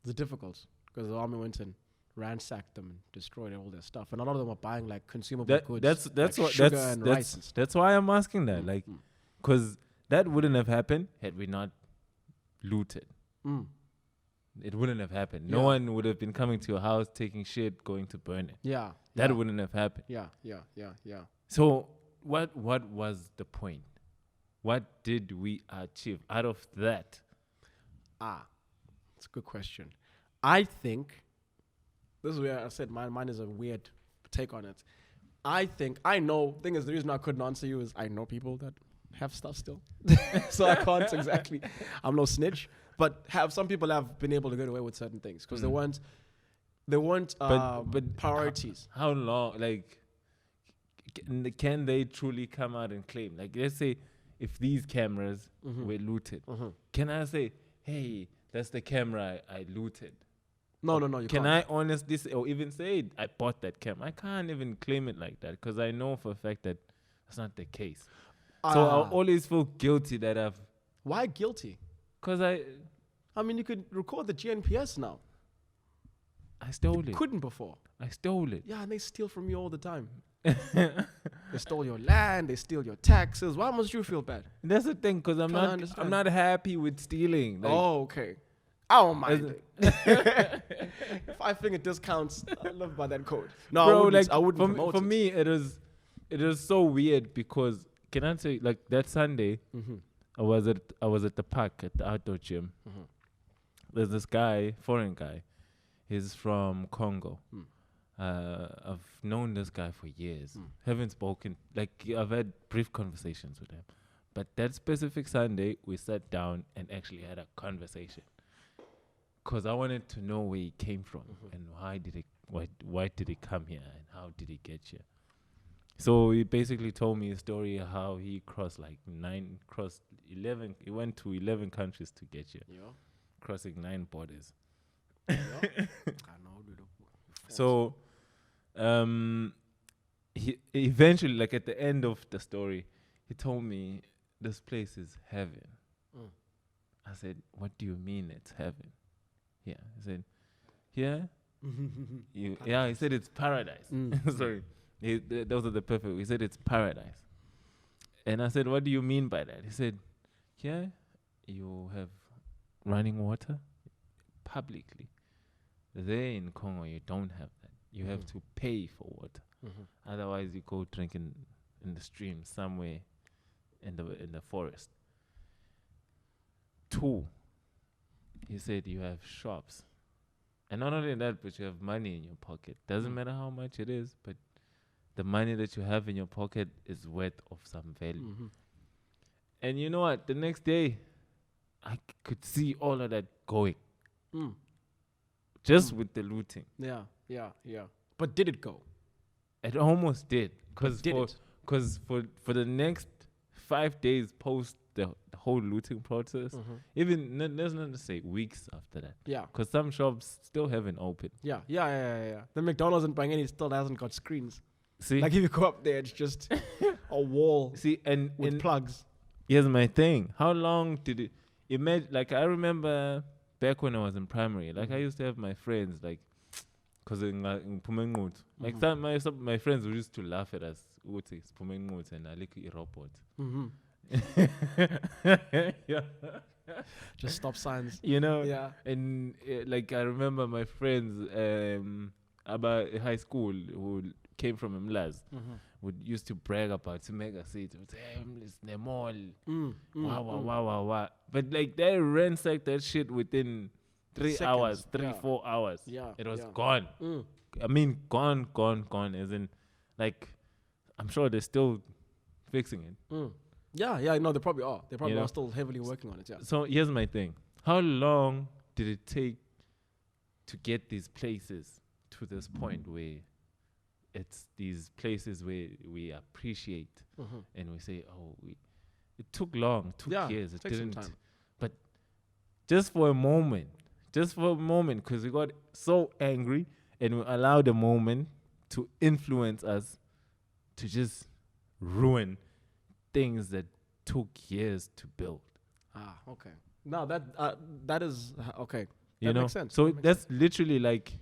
It's difficult because the army went and ransacked them and destroyed all their stuff, and a lot of them are buying like consumable goods. That's like what sugar and rice and stuff. That's why I'm asking that, like, because that wouldn't have happened had we not looted. It wouldn't have happened. No one would have been coming to your house, taking shit, going to burn it. That wouldn't have happened. Yeah. So what was the point? What did we achieve out of that? It's a good question. I think this is where I said mine is a weird take on it. I know. Thing is, the reason I couldn't answer you is I know people that have stuff still, so I can't exactly. I'm no snitch, but some people have been able to get away with certain things because they weren't but priorities. How long? Like, can they truly come out and claim? Like, let's say if these cameras were looted, can I say, hey, that's the camera I looted? No, you can can't. I honestly say, or even say I bought that camera? I can't even claim it like that because I know for a fact that that's not the case. So I'll always feel guilty that I've... Why guilty? Because I mean, you could record the GNPS now. I stole it. Couldn't before. I stole it. Yeah, and they steal from you all the time. They stole your land. They steal your taxes. Why must you feel bad? That's the thing, because I'm not happy with stealing. Like, okay. I don't mind it. 5-finger discounts. I live by that code. No, bro, I wouldn't promote for it. me, it was so weird because, can I say, like, that Sunday, I was at the park at the outdoor gym. There's this guy, foreign guy. He's from Congo. I've known this guy for years. Haven't spoken, like, I've had brief conversations with him. But that specific Sunday, we sat down and actually had a conversation. Because I wanted to know where he came from and why did he come here and how did he get here. So he basically told me a story of how he crossed 11, he went to 11 countries to get here. Yeah. Crossing 9 borders. Yeah. I know. So he eventually, like at the end of the story, he told me this place is heaven. I said, what do you mean it's heaven? Yeah. He said, yeah? He said it's paradise. Sorry. Those are the perfect. He said it's paradise. And I said, what do you mean by that? He said, yeah, you have running water publicly. There in Congo, you don't have that. You have to pay for water. Otherwise, you go drink in the stream somewhere in the forest. 2, he said you have shops And not only that, but you have money in your pocket. Doesn't matter how much it is, but the money that you have in your pocket is worth of some value. Mm-hmm. And you know what? The next day, I could see all of that going. Just with the looting. Yeah. But did it go? It almost did. Because for the next 5 days post the whole looting process, even let's not say weeks after that. Yeah. Because some shops still haven't opened. Yeah. The McDonald's in Bangani still hasn't got screens. See? Like if you go up there, it's just a wall with plugs. Here's my thing. How long did it... Imagine, like I remember back when I was in primary, like I used to have my friends, like, because in Pumengut, like some my friends used to laugh at us. It's Pumengut and I like a robot. Yeah. Just stop signs. You know? Yeah. And like I remember my friends about high school who came from Mlaz would used to brag about to make us it. It's the mall. Wow. But like they ransacked that shit within 3 hours, 4 hours. Yeah. It was gone. I mean, gone. As in, like, I'm sure they're still fixing it. Yeah, no, they probably are. They probably are still heavily working on it, yeah. So here's my thing. How long did it take to get these places to this point where it's these places where we appreciate and we say, it took long, took years. It didn't. Some time. But just for a moment, because we got so angry and we allowed the moment to influence us to just ruin things that took years to build. Okay. No, that is okay. That makes sense. So that's literally like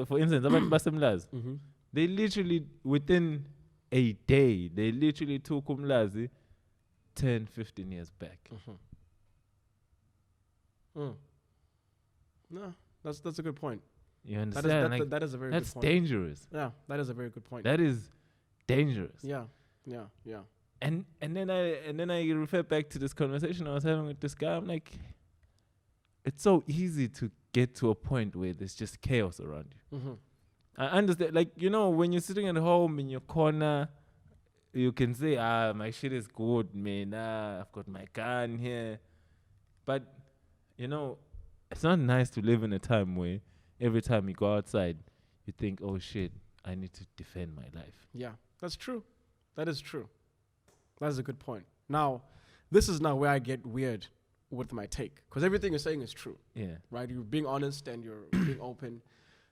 for instance, about Basimlazi, they literally within a day they literally took Umlazi 10, 15 years back. No, that's a good point. You understand? That is a very good point. That's dangerous. Yeah, that is a very good point. That is dangerous. Yeah. And then I refer back to this conversation I was having with this guy. I'm like, it's so easy to get to a point where there's just chaos around you. I understand, like, you know, when you're sitting at home in your corner, you can say, my shit is good, man. I've got my gun here. But, you know, it's not nice to live in a time where every time you go outside, you think, oh shit, I need to defend my life. Yeah, that's true. That is true. That is a good point. Now, this is now where I get weird with my take, because everything you're saying is true. Yeah. Right? You're being honest and you're being open.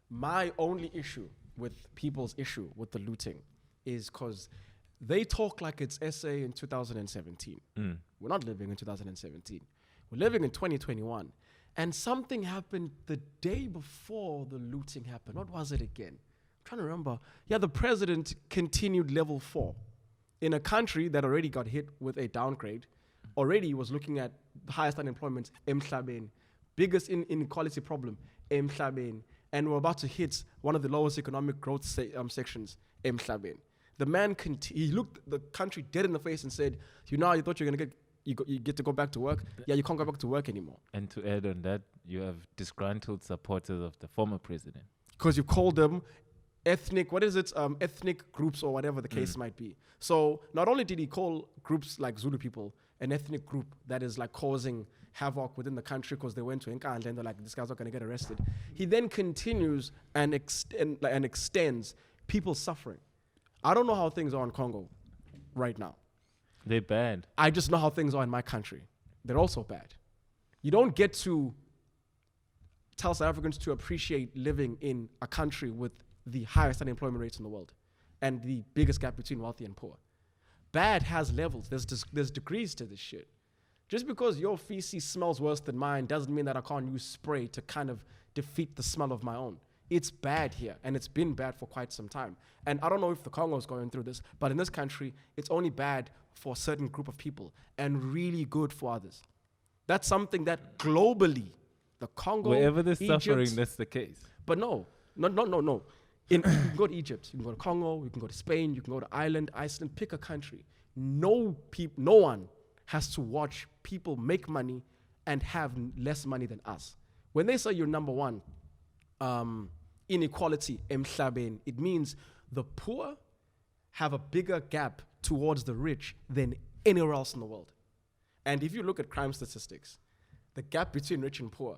My only issue with people's issue with the looting is because they talk like it's SA in 2017. We're not living in 2017. We're living in 2021. And something happened the day before the looting happened. What was it again? I'm trying to remember. Yeah, the president continued level 4 in a country that already got hit with a downgrade. Already was looking at the highest unemployment, emhlabeni, biggest inequality problem, emhlabeni, and we're about to hit one of the lowest economic growth sections, emhlabeni. The man he looked the country dead in the face and said, you thought you're gonna you get to go back to work. Yeah, you can't go back to work anymore. And to add on that, you have disgruntled supporters of the former president. Because you called them ethnic groups or whatever the case might be. So not only did he call groups like Zulu people an ethnic group that is like causing havoc within the country because they went to Nkandla and they're like, this guy's not going to get arrested. He then continues and extends people's suffering. I don't know how things are in Congo right now. They're bad. I just know how things are in my country. They're also bad. You don't get to tell South Africans to appreciate living in a country with the highest unemployment rates in the world and the biggest gap between wealthy and poor. Bad has levels. There's degrees to this shit. Just because your feces smells worse than mine doesn't mean that I can't use spray to kind of defeat the smell of my own. It's bad here, and it's been bad for quite some time. And I don't know if the Congo is going through this, but in this country, it's only bad for a certain group of people and really good for others. That's something that globally, the Congo, wherever there's Egypt, suffering, that's the case. But no. You can go to Egypt, you can go to Congo, you can go to Spain, you can go to Ireland, Iceland, pick a country. No one has to watch people make money and have less money than us. When they say you're number one, inequality, emhlabeni, it means the poor have a bigger gap towards the rich than anywhere else in the world. And if you look at crime statistics, the gap between rich and poor,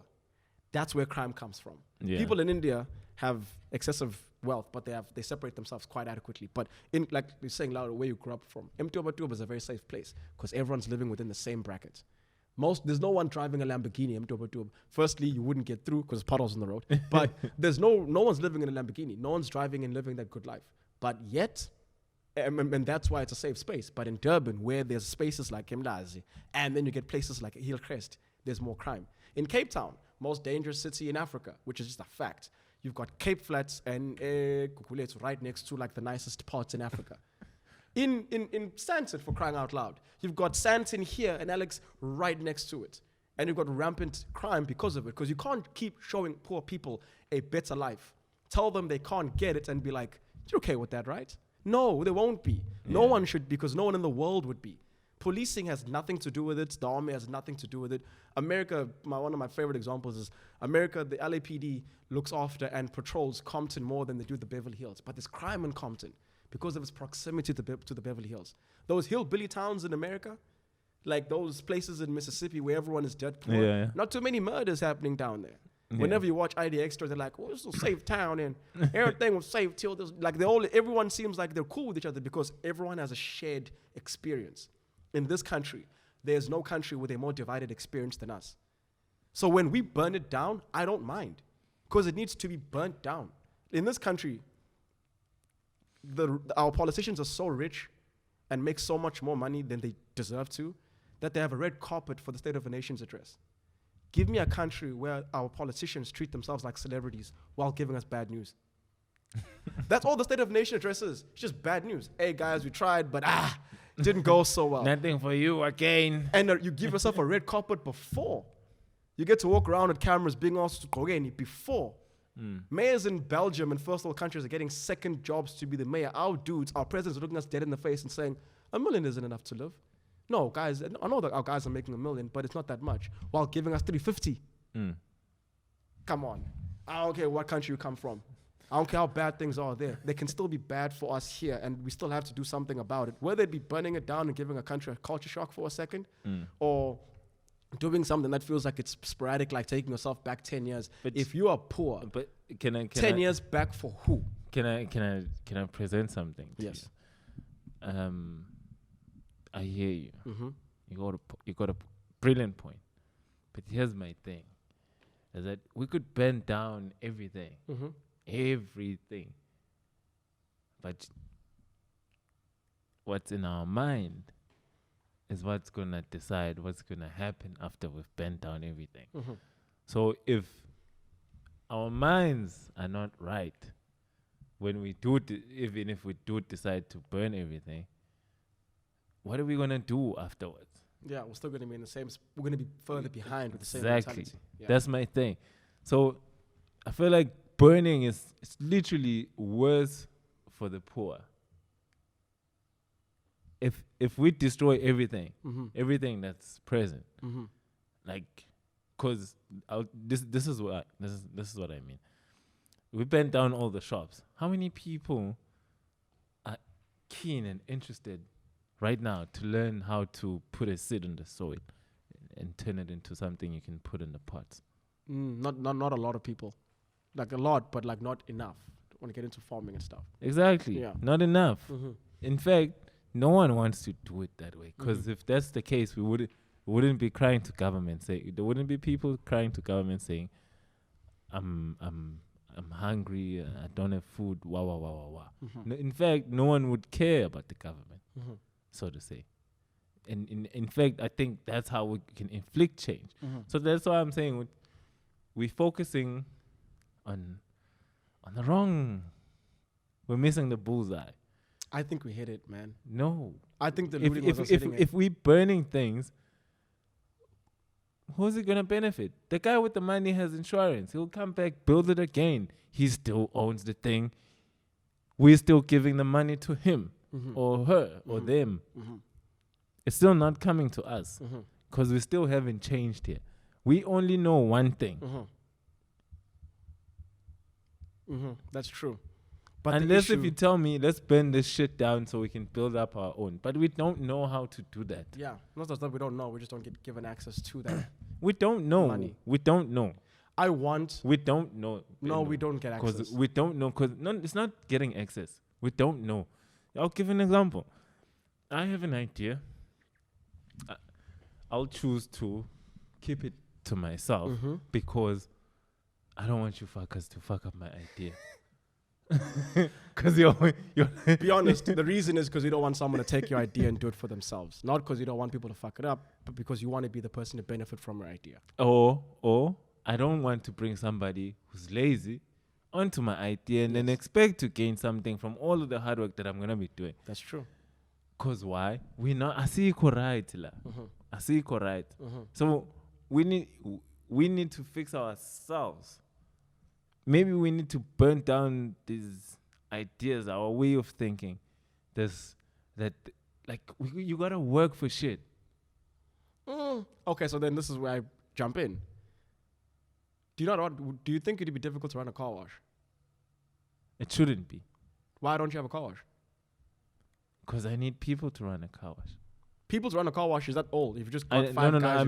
that's where crime comes from. Yeah. People in India have excessive wealth, but they separate themselves quite adequately. But in, like you're saying, Laura, where you grew up from, Mpendulo is a very safe place because everyone's living within the same bracket. There's no one driving a Lamborghini. Mpendulo. Firstly, you wouldn't get through because there's potholes on the road. But there's no one's living in a Lamborghini. No one's driving and living that good life. But yet, and that's why it's a safe space. But in Durban, where there's spaces like Mlazi, and then you get places like Hillcrest, there's more crime. In Cape Town, most dangerous city in Africa, which is just a fact, you've got Cape Flats and Gugulethu right next to like the nicest parts in Africa. In Sandton, for crying out loud, you've got Sandton here and Alex right next to it. And you've got rampant crime because of it, because you can't keep showing poor people a better life. Tell them they can't get it and be like, you're okay with that, right? No, they won't be. Yeah. No one should, because no one in the world would be. Policing has nothing to do with it. The army has nothing to do with it. America, one of my favorite examples is America, the LAPD looks after and patrols Compton more than they do the Beverly Hills. But there's crime in Compton because of its proximity to the Beverly Hills. Those hillbilly towns in America, like those places in Mississippi where everyone is dirt poor, not too many murders happening down there. Yeah. Whenever you watch ID Extra, they're like, "Oh, this is a safe town, and everything was safe till this." Like everyone seems like they're cool with each other because everyone has a shared experience. In this country, there's no country with a more divided experience than us. So when we burn it down, I don't mind, because it needs to be burnt down. In this country, our politicians are so rich and make so much more money than they deserve to, that they have a red carpet for the State of the Nation's address. Give me a country where our politicians treat themselves like celebrities while giving us bad news. That's all the State of the Nation address is. It's just bad news. Hey guys, we tried, but didn't go so well. Nothing for you again. And you give yourself a red carpet before. You get to walk around with cameras being asked to go in before. Mayors in Belgium and first world countries are getting second jobs to be the mayor. Our presidents are looking us dead in the face and saying, $1 million isn't enough to live. No, guys, I know that our guys are making $1 million, but it's not that much. While giving us 350. Come on. I don't care what country you come from. I don't care how bad things are there. They can still be bad for us here, and we still have to do something about it. Whether it be burning it down and giving a country a culture shock for a second, or doing something that feels like it's sporadic, like taking yourself back 10 years. But if you are poor, but can I 10 years back for who? Can I present something to yes. you? I hear you. You got a brilliant point. But here's my thing: is that we could burn down everything, everything. But what's in our mind is what's gonna decide what's gonna happen after we've burnt down everything. So if our minds are not right when we do, even if we do decide to burn everything, what are we gonna do afterwards? Yeah, we're still gonna be in the same. We're gonna be further behind with the same Exactly. mentality. Yeah. That's my thing. So I feel like burning it's literally worse for the poor. If we destroy everything, everything that's present, like, cause this is what I mean. We burn down all the shops. How many people are keen and interested right now to learn how to put a seed in the soil and turn it into something you can put in the pots? Not a lot of people. Like a lot, but like not enough. Want to get into farming and stuff. Exactly. Yeah. Not enough. In fact, no one wants to do it that way. Because if that's the case, we wouldn't be crying to government. There wouldn't be people crying to government saying, I'm hungry, I don't have food, wah, wah, wah, wah, wah. No, in fact, no one would care about the government, so to say. And in fact, I think that's how we can inflict change. So that's why I'm saying we're focusing on the wrong. We're missing the bullseye. I think we hit it, man. No. I think the looting was us hitting it. If we burning things, who's it gonna benefit? The guy with the money has insurance. He'll come back, build it again. He still owns the thing. We're still giving the money to him or her or them. It's still not coming to us because we still haven't changed here. We only know one thing. That's true. But Unless if you tell me, let's burn this shit down so we can build up our own. But we don't know how to do that. Yeah, not that we don't know. We just don't get given access to that. We don't know. Money. We don't know. We don't know. No, we don't get access. We don't know. Because it's not getting access. We don't know. I'll give an example. I have an idea. I'll choose to keep it to myself because I don't want you fuckers to fuck up my idea. Because you're be honest, the reason is because you don't want someone to take your idea and do it for themselves. Not because you don't want people to fuck it up, but because you want to be the person to benefit from your idea. Or I don't want to bring somebody who's lazy onto my idea and then expect to gain something from all of the hard work that I'm going to be doing. That's true. Because why? We not asiko right la. Asiko right. So we need to fix ourselves. Maybe we need to burn down these ideas, our way of thinking. You gotta work for shit. Okay, so then this is where I jump in. Do you think it'd be difficult to run a car wash? It shouldn't be. Why don't you have a car wash? Because I need people to run a car wash. People to run a car wash is that all? If you just got five guys,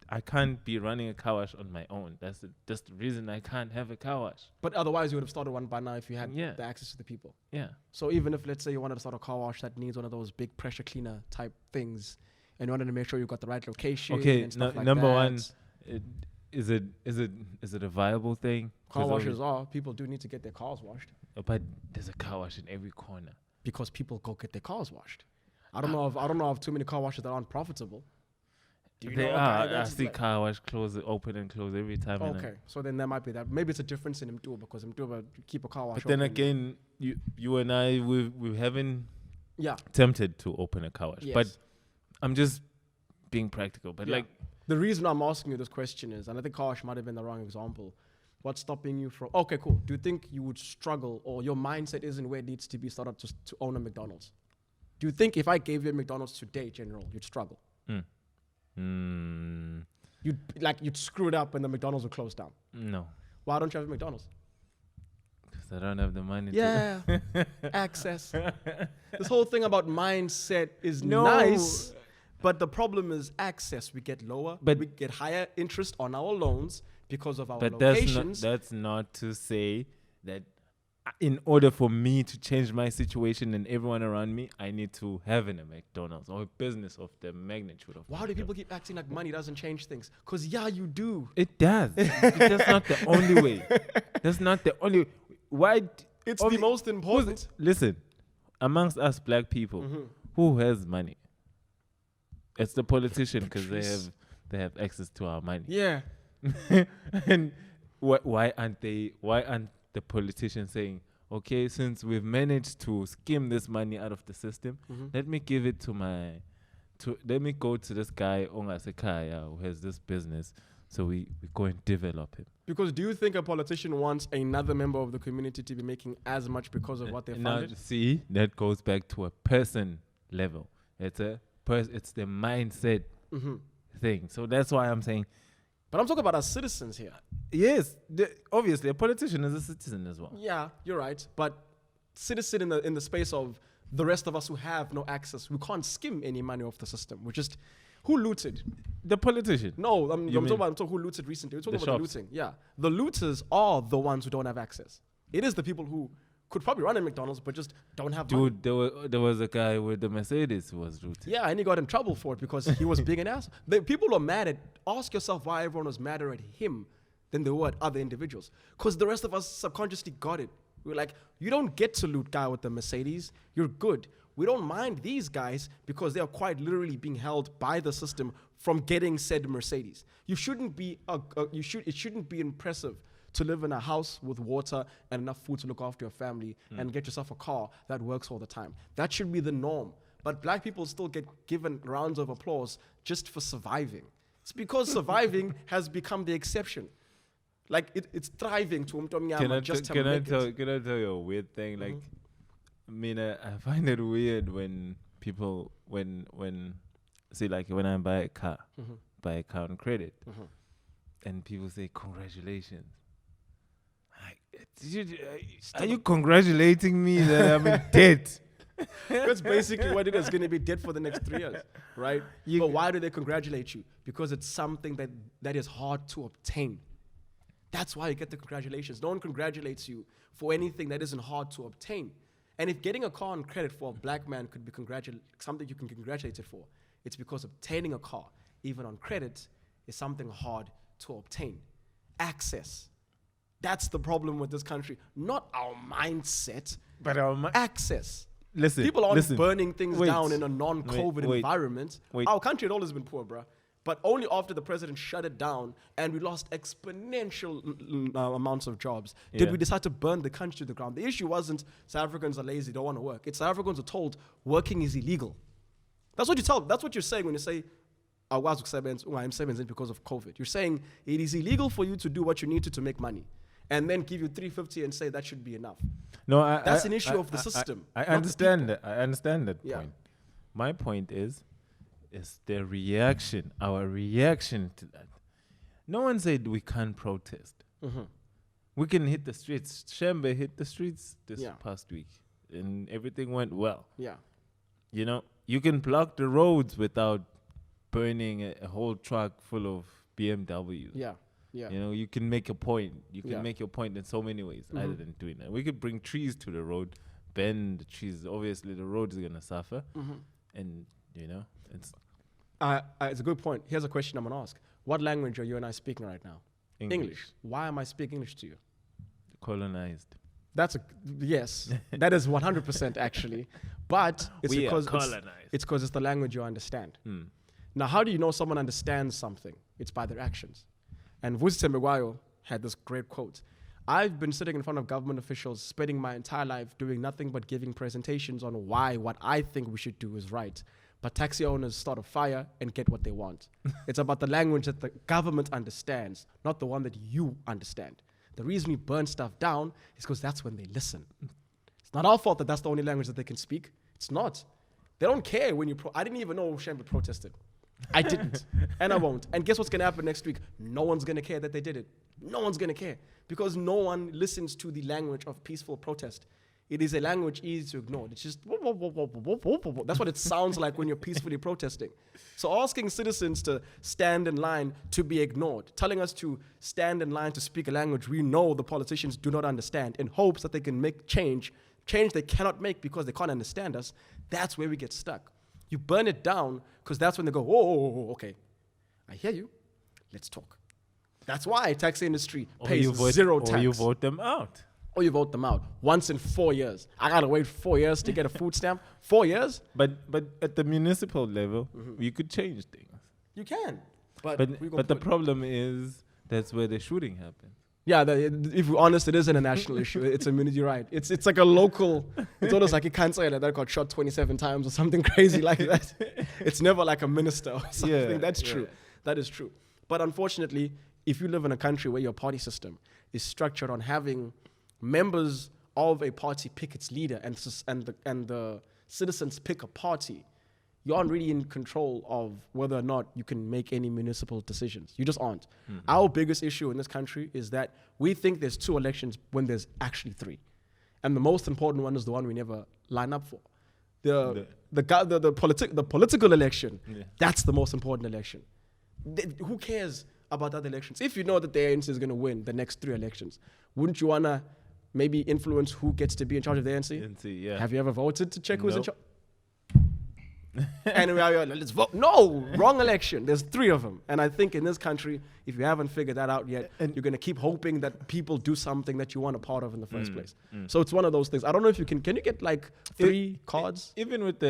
I can't be running a car wash on my own. That's the reason I can't have a car wash. But otherwise, you would have started one by now if you had the access to the people. Yeah. So even if, let's say, you wanted to start a car wash that needs one of those big pressure cleaner type things, and you wanted to make sure you got the right location. Okay. And stuff like number that, one, is it a viable thing? Car washes are. People do need to get their cars washed. But there's a car wash in every corner. Because people go get their cars washed. I don't know of too many car washes that aren't profitable. I see car wash open and close every time. Okay, so then there might be that. Maybe it's a difference in Mpendulo because Mpendulo keep a car wash. But then again, you and I we haven't tempted to open a car wash. Yes. But I'm just being practical. But the reason I'm asking you this question is, and I think car wash might have been the wrong example. What's stopping you from? Okay, cool. Do you think you would struggle, or your mindset isn't where it needs to be started to own a McDonald's? Do you think if I gave you a McDonald's today, General, you'd struggle? You'd screw it up and the McDonald's would close down. No. Why don't you have a McDonald's? Because I don't have the money. Yeah, access. This whole thing about mindset is nice, but the problem is access. We get lower, but we get higher interest on our loans because of our locations. That's not to say that in order for me to change my situation and everyone around me, I need to have a McDonald's or a business of the magnitude of. Why do people keep acting like money doesn't change things? Because you do. It does. That's not the only way. That's not the only. Why? It's the most important. Listen, amongst us black people, who has money? It's the politician because they have access to our money. Yeah. And why aren't the politicians saying, okay, since we've managed to skim this money out of the system, let me give it let me go to this guy Ongasekaya who has this business, so we go and develop it. Because do you think a politician wants another member of the community to be making as much because of what they've funded? Now, see, that goes back to a person level. It's it's the mindset thing. So that's why I'm saying. But I'm talking about as citizens here. Yes, obviously a politician is a citizen as well. Yeah, you're right. But citizen in the space of the rest of us who have no access, we can't skim any money off the system. We're just who looted? The politician. No, I'm talking about who looted recently. We're talking about the looting. Yeah, the looters are the ones who don't have access. It is the people who could probably run a McDonald's but just don't have money. Dude, there was a guy with the Mercedes who was looted. Yeah, and he got in trouble for it because he was being an ass. People are mad at. Ask yourself why everyone was madder at him than they were at other individuals. Because the rest of us subconsciously got it. We're like, you don't get to loot guy with the Mercedes. You're good. We don't mind these guys because they are quite literally being held by the system from getting said Mercedes. You shouldn't be. It shouldn't be impressive to live in a house with water and enough food to look after your family and get yourself a car that works all the time. That should be the norm. But black people still get given rounds of applause just for surviving. It's because surviving has become the exception. Like it's thriving to Can I tell you a weird thing? Like, I mean, I find it weird when people when I buy a car on credit, and people say congratulations. Are you congratulating me that I'm in debt? That's basically what it is, going to be dead for the next 3 years, right? But why do they congratulate you? Because it's something that is hard to obtain. That's why you get the congratulations. No one congratulates you for anything that isn't hard to obtain. And if getting a car on credit for a black man could be something you can congratulate it for, it's because obtaining a car, even on credit, is something hard to obtain. Access. That's the problem with this country. Not our mindset, But access. listen, People aren't listen. burning things Wait. down in a non-COVID Wait. environment. Wait. Our country had always been poor, bruh. But only after the president shut it down and we lost exponential amounts of jobs did Yeah. we decide to burn the country to the ground. The issue wasn't South Africans are lazy, don't want to work. It's South Africans are told working is illegal. That's what you tell. That's what you're saying when you say, I'm seven because of COVID. You're saying it is illegal for you to do what you need to make money and then give you 350 and say that should be enough. No, That's an issue of the system. I not the understand people. that. I understand that Yeah. point. My point is the reaction, our reaction to that. No one said we can't protest. Mhm. We can hit the streets. Shembe hit the streets this Yeah. past week, and everything went well. Yeah. You know, you can block the roads without burning a whole truck full of BMWs. Yeah. Yeah. You know, you can make a point. You can Yeah. make your point in so many ways, other than doing that. We could bring trees to the road, bend the trees. Obviously, the road is going to suffer. And, you know, It's a good point. Here's a question I'm going to ask. What language are you and I speaking right now? English. Why am I speaking English to you? Colonized. Yes, that is 100% actually. But it's We are because colonized. it's because it's the language you understand. Hmm. Now, how do you know someone understands something? It's by their actions. And Mpendulo Tembe had this great quote. I've been sitting in front of government officials, spending my entire life doing nothing but giving presentations on why what I think we should do is right. But taxi owners start a fire and get what they want. It's about the language that the government understands, not the one that you understand. The reason we burn stuff down is because that's when they listen. It's not our fault that that's the only language that they can speak. It's not. They don't care when you I didn't even know Shembe protested. I didn't. And I won't. And guess what's going to happen next week? No one's going to care that they did it. No one's going to care. Because no one listens to the language of peaceful protest. It is a language easy to ignore. It's just... That's what it sounds like when you're peacefully protesting. So asking citizens to stand in line to be ignored, telling us to stand in line to speak a language we know the politicians do not understand, in hopes that they can make change they cannot make because they can't understand us, that's where we get stuck. You burn it down because that's when they go, oh, okay, I hear you. Let's talk. That's why taxi industry pays zero tax. Or you vote them out. Or you vote them out once in 4 years. I got to wait 4 years to get a food stamp. 4 years? But at the municipal level, you could change things. You can. But the problem is that's where the shooting happens. Yeah, if we're honest, it isn't a national issue. It's a you're right. It's like a local. It's almost like a councillor that got shot 27 times or something crazy like that. It's never like a minister or something. Yeah, That's true. That is true. But unfortunately, if you live in a country where your party system is structured on having members of a party pick its leader and the citizens pick a party, you aren't really in control of whether or not you can make any municipal decisions. You just aren't. Our biggest issue in this country is that we think there's 2 elections when there's actually 3. And the most important one is the one we never line up for. The political election, that's the most important election. Who cares about other elections? If you know that the ANC is going to win the next 3 elections, wouldn't you want to maybe influence who gets to be in charge of the ANC? ANC, yeah. Have you ever voted to check who's in charge? And let's vote. No, wrong election. There's 3 of them. And I think in this country, if you haven't figured that out yet, you're going to keep hoping that people do something that you want a part of in the first place. So it's one of those things. I don't know if you can you get like 3 cards? Even with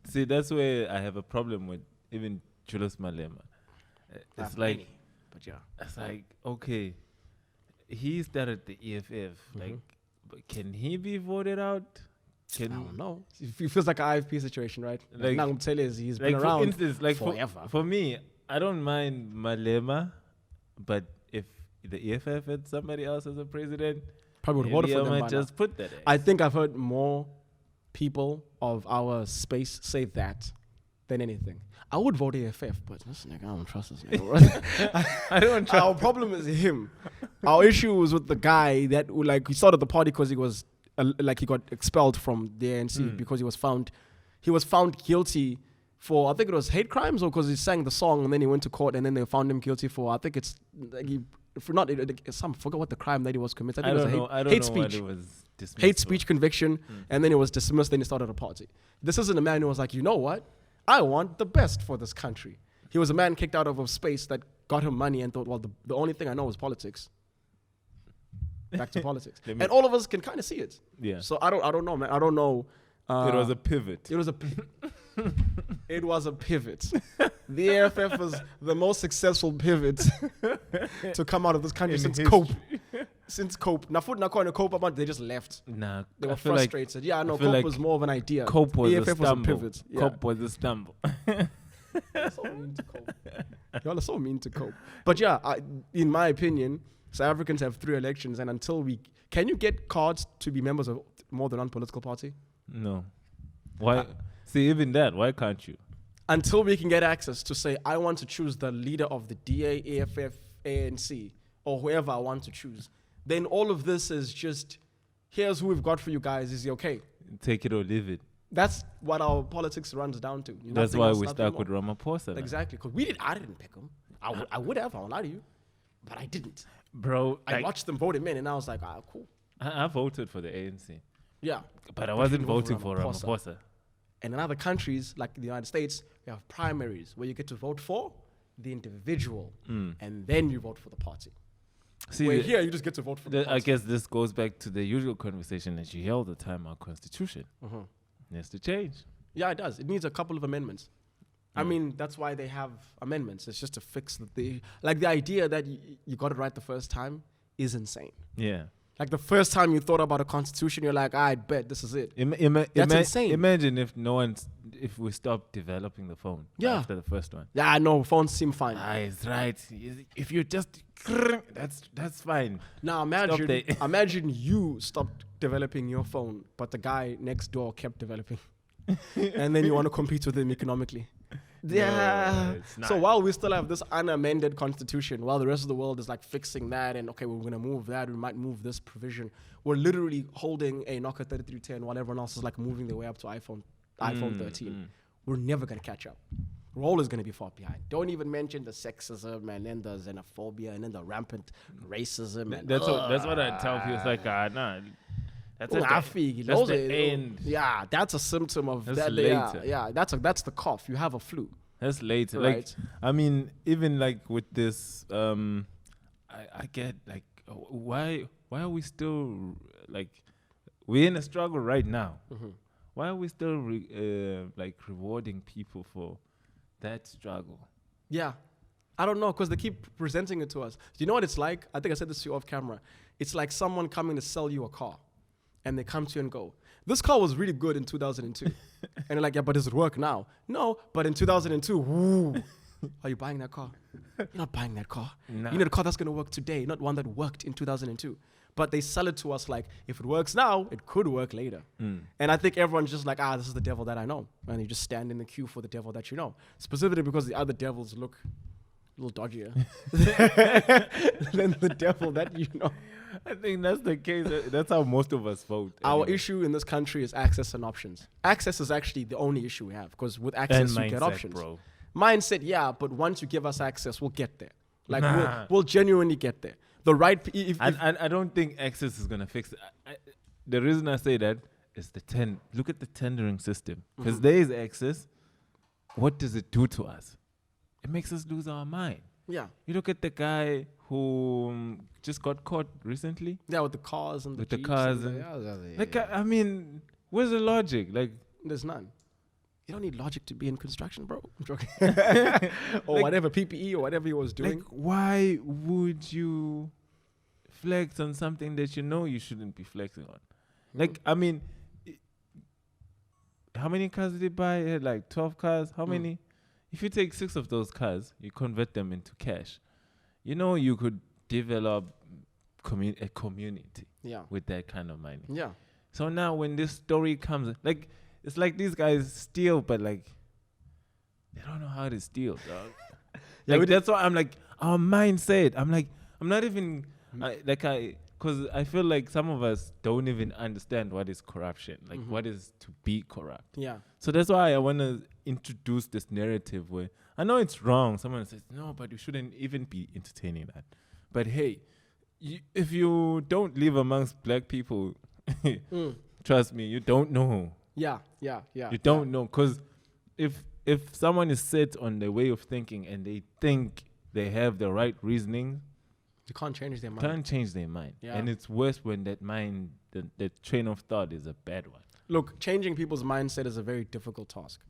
see, that's where I have a problem with even Julius Malema. It's like, many, but yeah. It's like, okay, he started the EFF. Like, but can he be voted out? I don't know. It feels like an IFP situation, right? Like, now I'm telling you, he's been like around for instance, like forever. For me, I don't mind Malema, but if the EFF had somebody else as a president, Probably would vote for them. I by might just now. put that in. I think I've heard more people of our space say that than anything. I would vote AFF, but this nigga, I don't trust this nigga. I don't trust. Our problem is him. Our issue was with the guy that he started the party because he was he got expelled from the ANC because he was found guilty for, I think it was hate crimes, or because he sang the song and then he went to court and then they found him guilty for, I think it's forgot what the crime that he was committed. I don't know. I don't hate know speech. what it was dismissed Hate for. speech conviction, and then it was dismissed. Then he started a party. This isn't a man who was like, you know what? I want the best for this country. He was a man kicked out of a space that got him money and thought, well, the only thing I know is politics. Back to politics, and all of us can kind of see it. Yeah. So I don't know, man. I don't know. It was a pivot. It was a pivot. The AFF was the most successful pivot to come out of this country since history. Cope. Since Cope. Cope about they just left. Nah, They I were feel like frustrated. Yeah, no, feel Cope like was more of an idea. Cope was AFF a was a stumble. pivot. Yeah. Cope was a stumble. So mean to Cope. Y'all are so mean to Cope. But yeah, in my opinion, South Africans have 3 elections, and until can you get cards to be members of more than one political party? No. Why? See, even that, why can't you? Until we can get access to say, I want to choose the leader of the DA, AFF, ANC, or whoever I want to choose, then all of this is just, here's who we've got for you guys. Is he okay? Take it or leave it. That's what our politics runs down to. That's Nothing why else, we nothing stuck with more. Ramaphosa. Exactly. Because I didn't pick him. I would have, I won't lie to you. But I didn't. Bro, I watched them vote him in, and I was like, cool. I voted for the ANC. Yeah. But I wasn't you vote voting for for Ramaphosa. Ramaphosa. And in other countries, like the United States, we have primaries where you get to vote for the individual, and then you vote for the party. See, Where here, you just get to vote for the party. I guess this goes back to the usual conversation that you hear all the time. Our constitution needs to change. Yeah, it does. It needs a couple of amendments. I mean, that's why they have amendments. It's just to fix the idea that you got it right the first time is insane. Yeah. Like the first time you thought about a constitution, you're like, I bet this is it. That's insane. Imagine if we stopped developing the phone after the first one. Yeah, no, phones seem fine. It's right. If you just, that's fine. Now imagine you stopped developing your phone, but the guy next door kept developing. And then you want to compete with him economically. Yeah. No, so while we still have this unamended constitution, while the rest of the world is like fixing that and okay, we're going to move that, we might move this provision, we're literally holding a Nokia 3310 while everyone else is like moving their way up to iPhone 13. We're never going to catch up. We're always going to be far behind. Don't even mention the sexism and then the xenophobia and then the rampant racism. And that's what I tell people. It's like, nah. That's the end. Yeah, that's a symptom of that's that. Later. Yeah, that's the cough. You have a flu. That's later. Right. Like, I mean, even like with this, I get like, why are we still like, we're in a struggle right now. Why are we still rewarding people for that struggle? Yeah. I don't know, because they keep presenting it to us. Do you know what it's like? I think I said this to you off camera. It's like someone coming to sell you a car. And they come to you and go, this car was really good in 2002. And you're like, yeah, but does it work now? No, but in 2002, woo. Are you buying that car? You're not buying that car. Nah. You need a car that's going to work today, not one that worked in 2002. But they sell it to us like, if it works now, it could work later. And I think everyone's just like, this is the devil that I know. And you just stand in the queue for the devil that you know. Specifically because the other devils look a little dodgier than the devil that you know. I think that's the case. That's how most of us vote. Our issue in this country is access and options. Access is actually the only issue we have, because with access you get options. Bro. Mindset, yeah, but once you give us access, we'll get there. Like we'll genuinely get there. The right. I don't think access is gonna fix it. The reason I say that is look at the tendering system, because there is access. What does it do to us? It makes us lose our mind. Yeah. You look at the guy who just got caught recently. Yeah, with the cars and the With the Jeeps cars and I mean, where's the logic? Like, there's none. You don't need logic to be in construction, bro. I'm joking. Or whatever, PPE or whatever he was doing. like, why would you flex on something that you know you shouldn't be flexing on? Like, I mean, how many cars did he buy? He had like 12 cars. How many? If you take 6 of those cars, you convert them into cash. You know, you could develop a community with that kind of money. Yeah. So now when this story comes, like, it's like these guys steal, but like, they don't know how to steal, dog. Yeah, Like that's why I'm like our mindset. I'm like I'm not even because I feel like some of us don't even understand what is corruption, like what is to be corrupt. Yeah. So that's why I want to introduce this narrative where I know it's wrong. Someone says no, but you shouldn't even be entertaining that. But hey, if you don't live amongst black people, trust me, you don't know. Yeah. You don't know, because if someone is set on their way of thinking and they think they have the right reasoning, You can't change their mind. can't change their mind. Yeah. And it's worse when that mind, the train of thought is a bad one. Look, changing people's mindset is a very difficult task.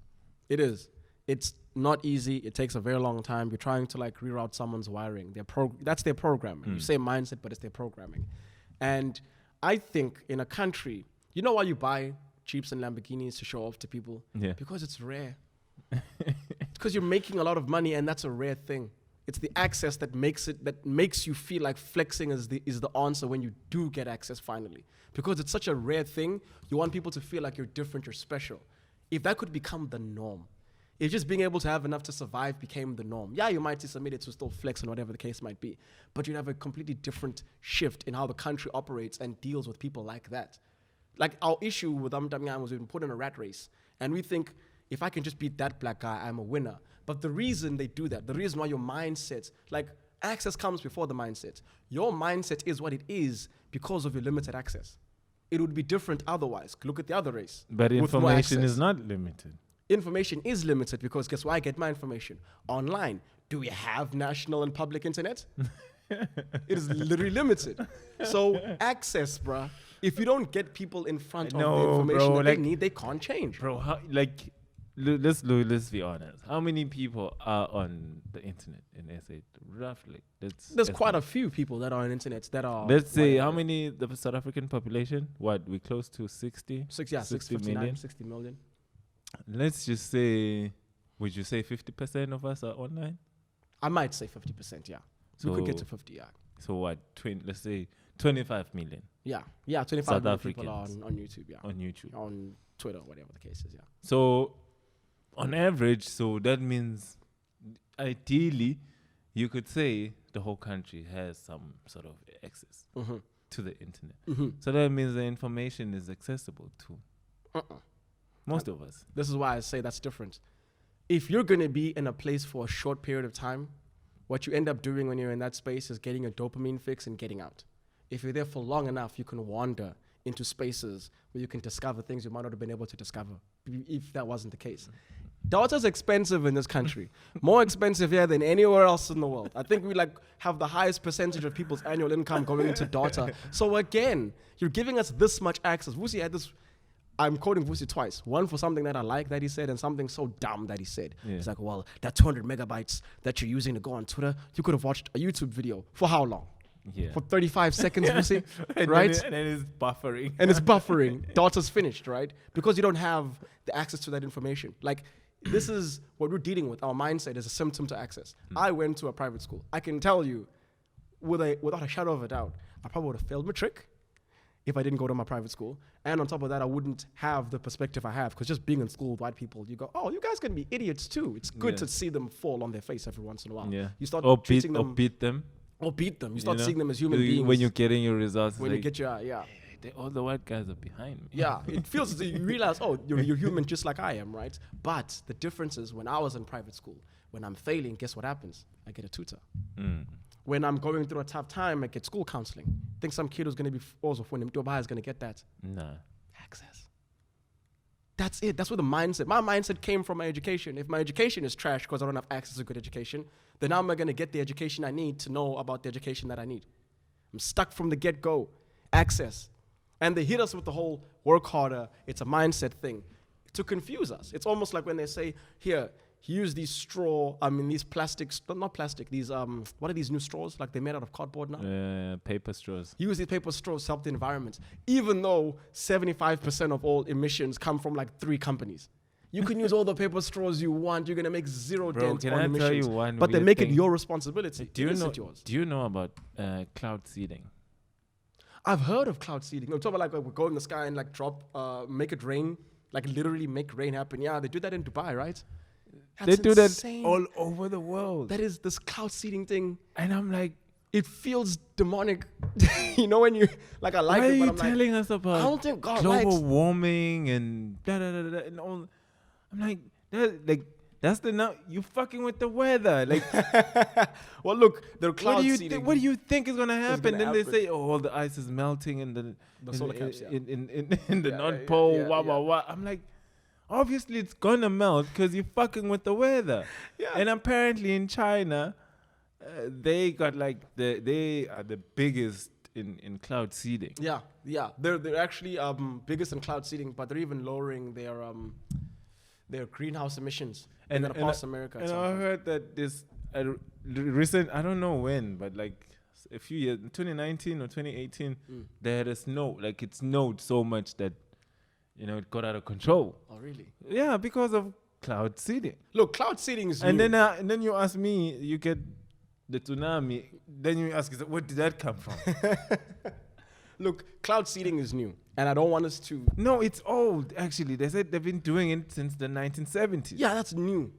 It is. It's not easy. It takes a very long time. You're trying to like reroute someone's wiring. That's their programming. You say mindset, but it's their programming. And I think in a country, you know why you buy Jeeps and Lamborghinis to show off to people? Yeah. Because it's rare. Because you're making a lot of money, and that's a rare thing. It's the access that makes you feel like flexing is the answer when you do get access finally. Because it's such a rare thing, you want people to feel like you're different, you're special. If that could become the norm, if just being able to have enough to survive became the norm, yeah, you might see some idiots who still flex and whatever the case might be, but you'd have a completely different shift in how the country operates and deals with people like that. Like our issue with Amdamyan was we've been put in a rat race, and we think if I can just beat that black guy, I'm a winner. But the reason they do that, the reason why your mindset, like access comes before the mindset. Your mindset is what it is because of your limited access. It would be different otherwise. Look at the other race. But with more information access. is not limited. Information is limited because guess where I get my information? Online. Do we have national and public internet? It is literally limited. So access, bruh. If you don't get people in front of the information that they need, they can't change. Bro, how, like, let's be honest. How many people are on the internet in SA? Roughly, There's quite a few people that are on internet that are. Let's say how many the South African population? What, we close to 60? 60 million. 60 million. Let's just say, would you say 50% of us are online? I might say 50%. Yeah, so we could get to 50. Yeah. So what? Let's say 25 million. Yeah. 25 South million people are Africans. on YouTube. Yeah. On YouTube. On Twitter, whatever the case is. Yeah. So, on average, so that means ideally, you could say the whole country has some sort of access to the internet. So that means the information is accessible to most of us. This is why I say that's different. If you're going to be in a place for a short period of time, what you end up doing when you're in that space is getting a dopamine fix and getting out. If you're there for long enough, you can wander into spaces where you can discover things you might not have been able to discover if that wasn't the case. Data's expensive in this country. More expensive here than anywhere else in the world. I think we like have the highest percentage of people's annual income going into data. So again, you're giving us this much access. Vusi had this, I'm quoting Vusi twice. One for something that I like that he said and something so dumb that he said. Yeah. It's like, well, that 200 megabytes that you're using to go on Twitter, you could have watched a YouTube video for how long? Yeah. For 35 seconds, Vusi, And right? then it's buffering. And it's buffering. Data's finished, right? Because you don't have the access to that information. Like, this is what we're dealing with. Our mindset is a symptom to access. I went to a private school. I can tell you, without a shadow of a doubt, I probably would have failed matric if I didn't go to my private school. And on top of that, I wouldn't have the perspective I have. Because just being in school with white people, you go, oh, you guys can be idiots too. It's good to see them fall on their face every once in a while. Yeah. You start or treating beat them. Or beat them. You start know? seeing them as human beings. When you're getting your results. When like, you get your, yeah. all the white guys are behind me. Yeah, it feels as if you realize, oh, you're human just like I am, right? But the difference is when I was in private school, when I'm failing, guess what happens? I get a tutor. When I'm going through a tough time, I get school counseling. Think some kid who's going to be also when Mtoba is going to get that. Nah. Access. That's it. That's where the mindset. My mindset came from my education. If my education is trash because I don't have access to good education, then how am I going to get the education I need to know about the education that I need? I'm stuck from the get-go. Access. And they hit us with the whole work harder, it's a mindset thing to confuse us. It's almost like when they say, here, use these these plastics, not plastic, these, what are these new straws? Like they're made out of cardboard now? Paper straws. Use these paper straws to help the environment. Even though 75% of all emissions come from like 3 companies. You can use all the paper straws you want. You're going to make zero dent on emissions. Tell you one but they weird make it thing? your responsibility. Do you know? Yours. Do you know about cloud seeding? I've heard of cloud seeding. I'm talking about like we go in the sky and like drop, make it rain, like literally make rain happen. Yeah, they do that in Dubai, right? They do that insane. all over the world. That is this cloud seeding thing. And I'm like, It feels demonic. You know when you like I like why it, are but you I'm like, telling us I about don't think God global likes. warming and da da da da and all? I'm like, that's the now you fucking with the weather. Like, Well, look, the cloud seeding. what do you think is gonna happen? gonna Then they happen. say, oh, all the ice is melting and The solar caps, yeah. in the Yeah, North yeah, Pole. yeah, Wah yeah. wah wah. I'm like, obviously it's gonna melt because you're fucking with the weather. Yeah. And apparently in China, they got like they are the biggest in cloud seeding. Yeah, yeah. They're actually biggest in cloud seeding, but they're even lowering their greenhouse emissions. And- They're gonna and pass America. at And some I point. heard that this recent, I don't know when, but like a few years, 2019 or 2018, they had a snow. Like it snowed so much that, it got out of control. Oh, really? Yeah, because of cloud seeding. Look, cloud seeding is And new. then you ask me, you get the tsunami. Then you ask, where did that come from? Look, cloud seeding is new, and I don't want us to. No, it's old. Actually, they said they've been doing it since the 1970s. Yeah, that's new.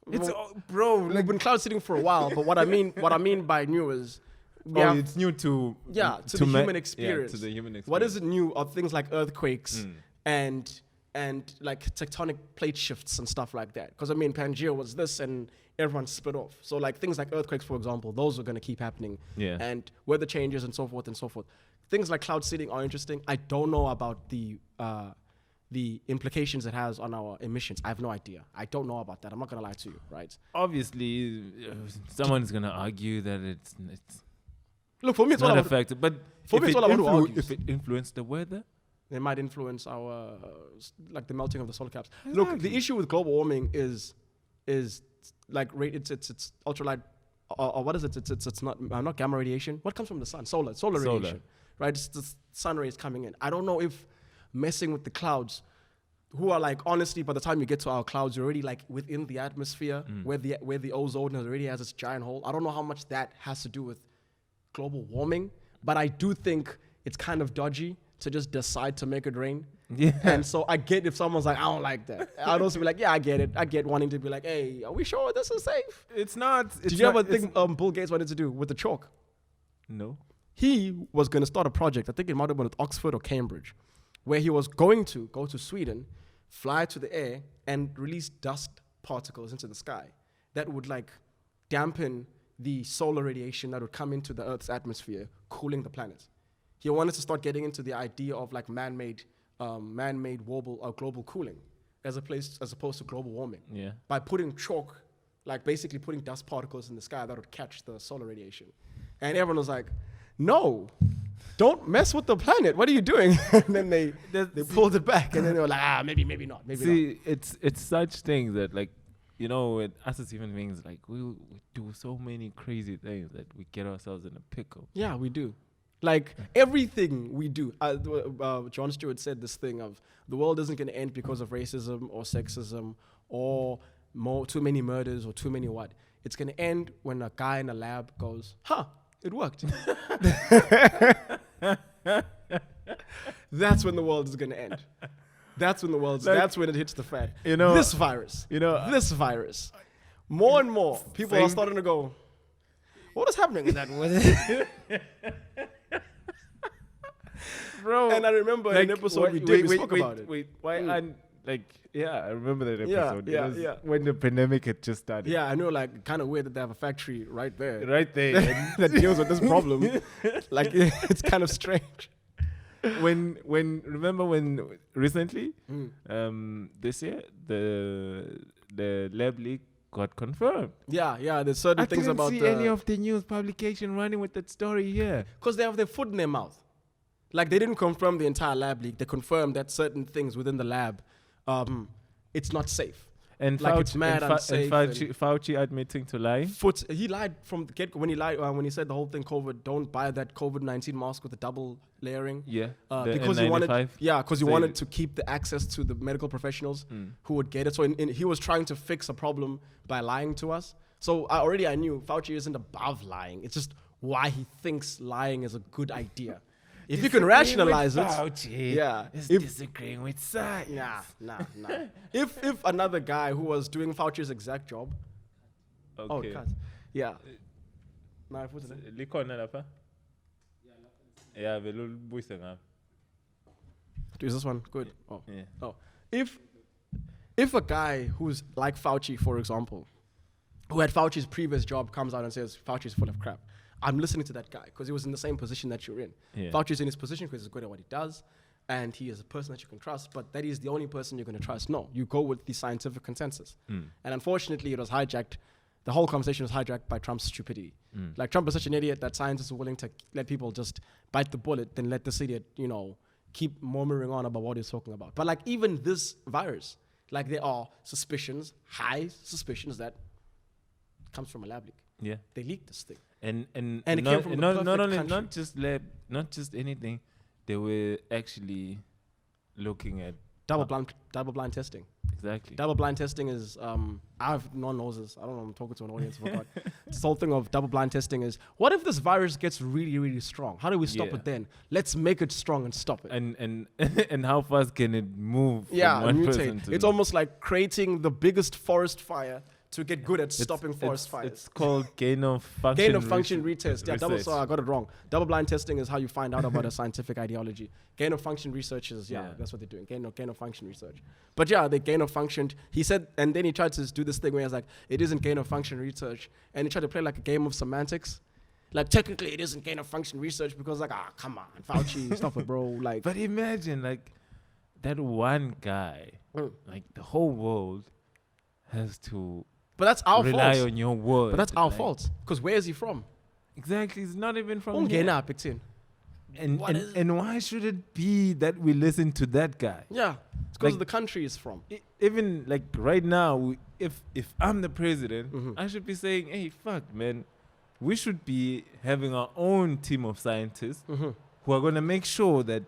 It's Well, old, bro. we've been cloud seeding for a while, but what I mean by new is, it's new to to the human experience. to the human experience. What isn't new are things like earthquakes Mm. and like tectonic plate shifts and stuff like that. Because Pangea was this, and everyone split off. So like things like earthquakes, for example, those are going to keep happening. Yeah. And weather changes and so forth and so forth. Things like cloud seeding are interesting. I don't know about the implications it has on our emissions. I have no idea. I don't know about that. I'm not going to lie to you, right? Obviously, someone's gonna argue that it's Look, for me, it's all not about affected. But for if me, it's it all about who argues. if it influenced the weather, they might influence our like the melting of the solar caps. Look, the Exactly. issue with global warming is like it's ultralight or what is it? It's not gamma radiation. What comes from the sun? Solar radiation, right? It's the sun rays coming in. I don't know if messing with the clouds, who are like honestly, by the time you get to our clouds, you're already like within the atmosphere where the ozone already has its giant hole. I don't know how much that has to do with global warming, but I do think it's kind of dodgy to just decide to make it rain. yeah. And so I get if someone's like, I don't like that. I'd also be like, yeah, I get it. I get wanting to be like, hey, are we sure this is safe? It's not. Did you ever think Bill Gates wanted to do with the chalk? No. He was going to start a project, I think it might have been at Oxford or Cambridge, where he was going to go to Sweden, fly to the air, and release dust particles into the sky that would like dampen the solar radiation that would come into the Earth's atmosphere, cooling the planet. He wanted to start getting into the idea of like man-made global cooling as opposed to global warming Yeah. by putting chalk, like basically putting dust particles in the sky that would catch the solar radiation. And everyone was like, no, don't mess with the planet. What are you doing? And then they pulled it back, and then they were like, maybe not, maybe not. See, it's such things that like, with us as human beings, like we do so many crazy things that we get ourselves in a pickle. Yeah, we do. Like everything we do. John Stewart said this thing of the world isn't going to end because of racism or sexism or too many murders or too many what. It's going to end when a guy in a lab goes, it worked. That's when the world is going to end. That's when that's when it hits the fan. This virus. This virus. More and more people are starting to go, what is happening with that? Bro. And I remember in an episode we spoke about it. Wait, why? I remember that episode. Yeah, It was yeah. when the pandemic had just started. Yeah, I know, like, kind of weird that they have a factory right there Right there. that deals with this problem. Like, it's kind of strange. Remember when recently, this year, the lab leak got confirmed. Yeah, there's certain I things didn't about see any of the news publication running with that story here. because they have their foot in their mouth. Like, they didn't confirm the entire lab leak. They confirmed that certain things within the lab, it's not safe. And Like, Fauci, it's mad and unsafe Fauci admitting to lying. He lied from the get when he said the whole thing COVID. Don't buy that COVID-19 mask with the double layering. Yeah, the because N95. he So wanted to keep the access to the medical professionals who would get it. So he was trying to fix a problem by lying to us. So I knew Fauci isn't above lying. It's just why he thinks lying is a good idea. if you can rationalize it, Fauci is if disagreeing with science. nah. if another guy who was doing Fauci's exact job, Okay. cut. Yeah. Nah, what's it? Likhona lapha? Yeah, velulubuyise ngapha. Is this one good? Oh. Yeah. Oh. If a guy who's like Fauci, for example, who had Fauci's previous job comes out and says Fauci's full of crap, I'm listening to that guy because he was in the same position that you're in. Yeah. Fauci's in his position because he's good at what he does, and he is a person that you can trust, but that is the only person you're going to trust. No, you go with the scientific consensus. And unfortunately, it was hijacked. The whole conversation was hijacked by Trump's stupidity. Like, Trump is such an idiot that scientists are willing to let people just bite the bullet, then let this idiot, keep murmuring on about what he's talking about. But, like, even this virus, like, there are high suspicions that comes from a lab leak. Yeah. They leaked this thing. And it came from the not only perfect not just lab, not just anything. They were actually looking at Double blind testing. exactly. Double blind testing is no one knows this. I don't know. I'm talking to an audience. Forgot. This whole thing of double blind testing is, what if this virus gets really, really strong? How do we stop it then? Let's make it strong and stop it. And and how fast can it move? Yeah, from one mutate. person to It's almost like creating the biggest forest fire to get good at stopping forest fires. It's called gain of function. Gain of function retest. Yeah, research. sorry, I got it wrong. Double blind testing is how you find out about a scientific ideology. Gain of function research is, Yeah. that's what they're doing. Gain of function research. But yeah, they gain of function. He said, and then he tried to do this thing where he was like, it isn't gain of function research. And he tried to play like a game of semantics. Like, technically it isn't gain of function research because, like, come on, Fauci, stop it, bro. Like, But imagine, like, that one guy, like, the whole world has to but that's our rely fault. on your word. But that's our like, fault. Because where is he from? Exactly. It's not even from here. And why should it be that we listen to that guy? Yeah, it's because Like- the country is from. Even like right now, if I'm the president, Mhm. I should be saying, "Hey, fuck, man, we should be having our own team of scientists who are gonna make sure that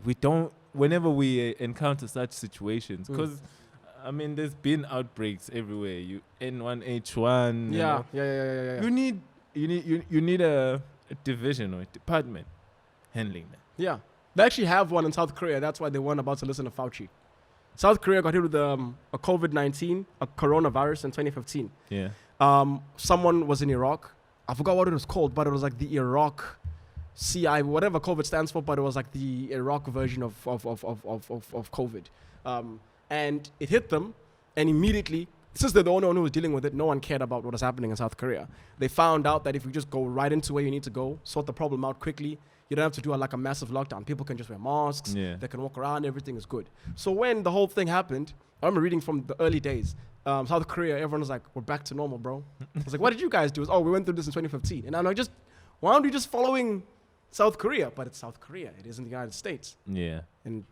we don't, whenever we encounter such situations, because I mean, there's been outbreaks everywhere. You N1H1. you know. Yeah. You need a division or a department handling that. Yeah. They actually have one in South Korea. That's why they weren't about to listen to Fauci. South Korea got hit with a COVID-19, a coronavirus in 2015. Yeah. Someone was in Iraq. I forgot what it was called, but it was like the Iraq CI, whatever COVID stands for, but it was like the Iraq version of COVID. And it hit them, and immediately, since they're the only one who was dealing with it, no one cared about what was happening in South Korea. They found out that if you just go right into where you need to go, sort the problem out quickly, you don't have to do like a massive lockdown. People can just wear masks. Yeah. They can walk around. Everything is good. So when the whole thing happened, I remember reading from the early days, South Korea, everyone was like, we're back to normal, bro. I was like, what did you guys do? Oh, we went through this in 2015. And I'm like, why aren't we just following South Korea? But it's South Korea. It isn't the United States. Yeah. And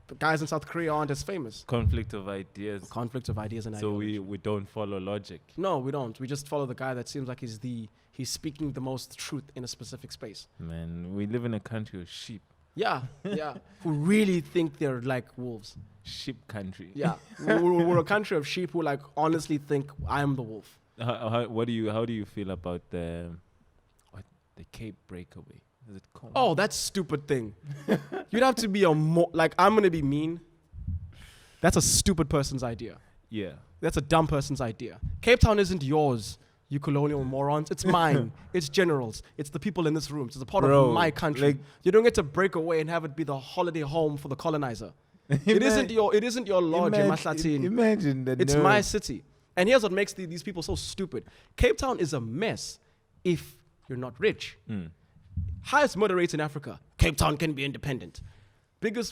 the guys in South Korea aren't as famous. Conflict of ideas. Conflict of ideas and So ideology. we don't follow logic. No, we don't. We just follow the guy that seems like he's speaking the most truth in a specific space. Man, we live in a country of sheep. Yeah. Who really think they're like wolves. Sheep country. Yeah. we're a country of sheep who like honestly think I am the wolf. How do you feel about the Cape Breakaway? Is it called? Oh, that stupid thing. You'd have to be I'm going to be mean. That's a stupid person's idea. Yeah. That's a dumb person's idea. Cape Town isn't yours, you colonial morons. It's mine. It's generals. It's the people in this room. It's a part of my country. like- You don't get to break away and have it be the holiday home for the colonizer. It isn't your lodge in Mahlathini. Imagine that. It's my city. And here's what makes these people so stupid. Cape Town is a mess if you're not rich. Highest murder rates in Africa. Cape Town can be independent.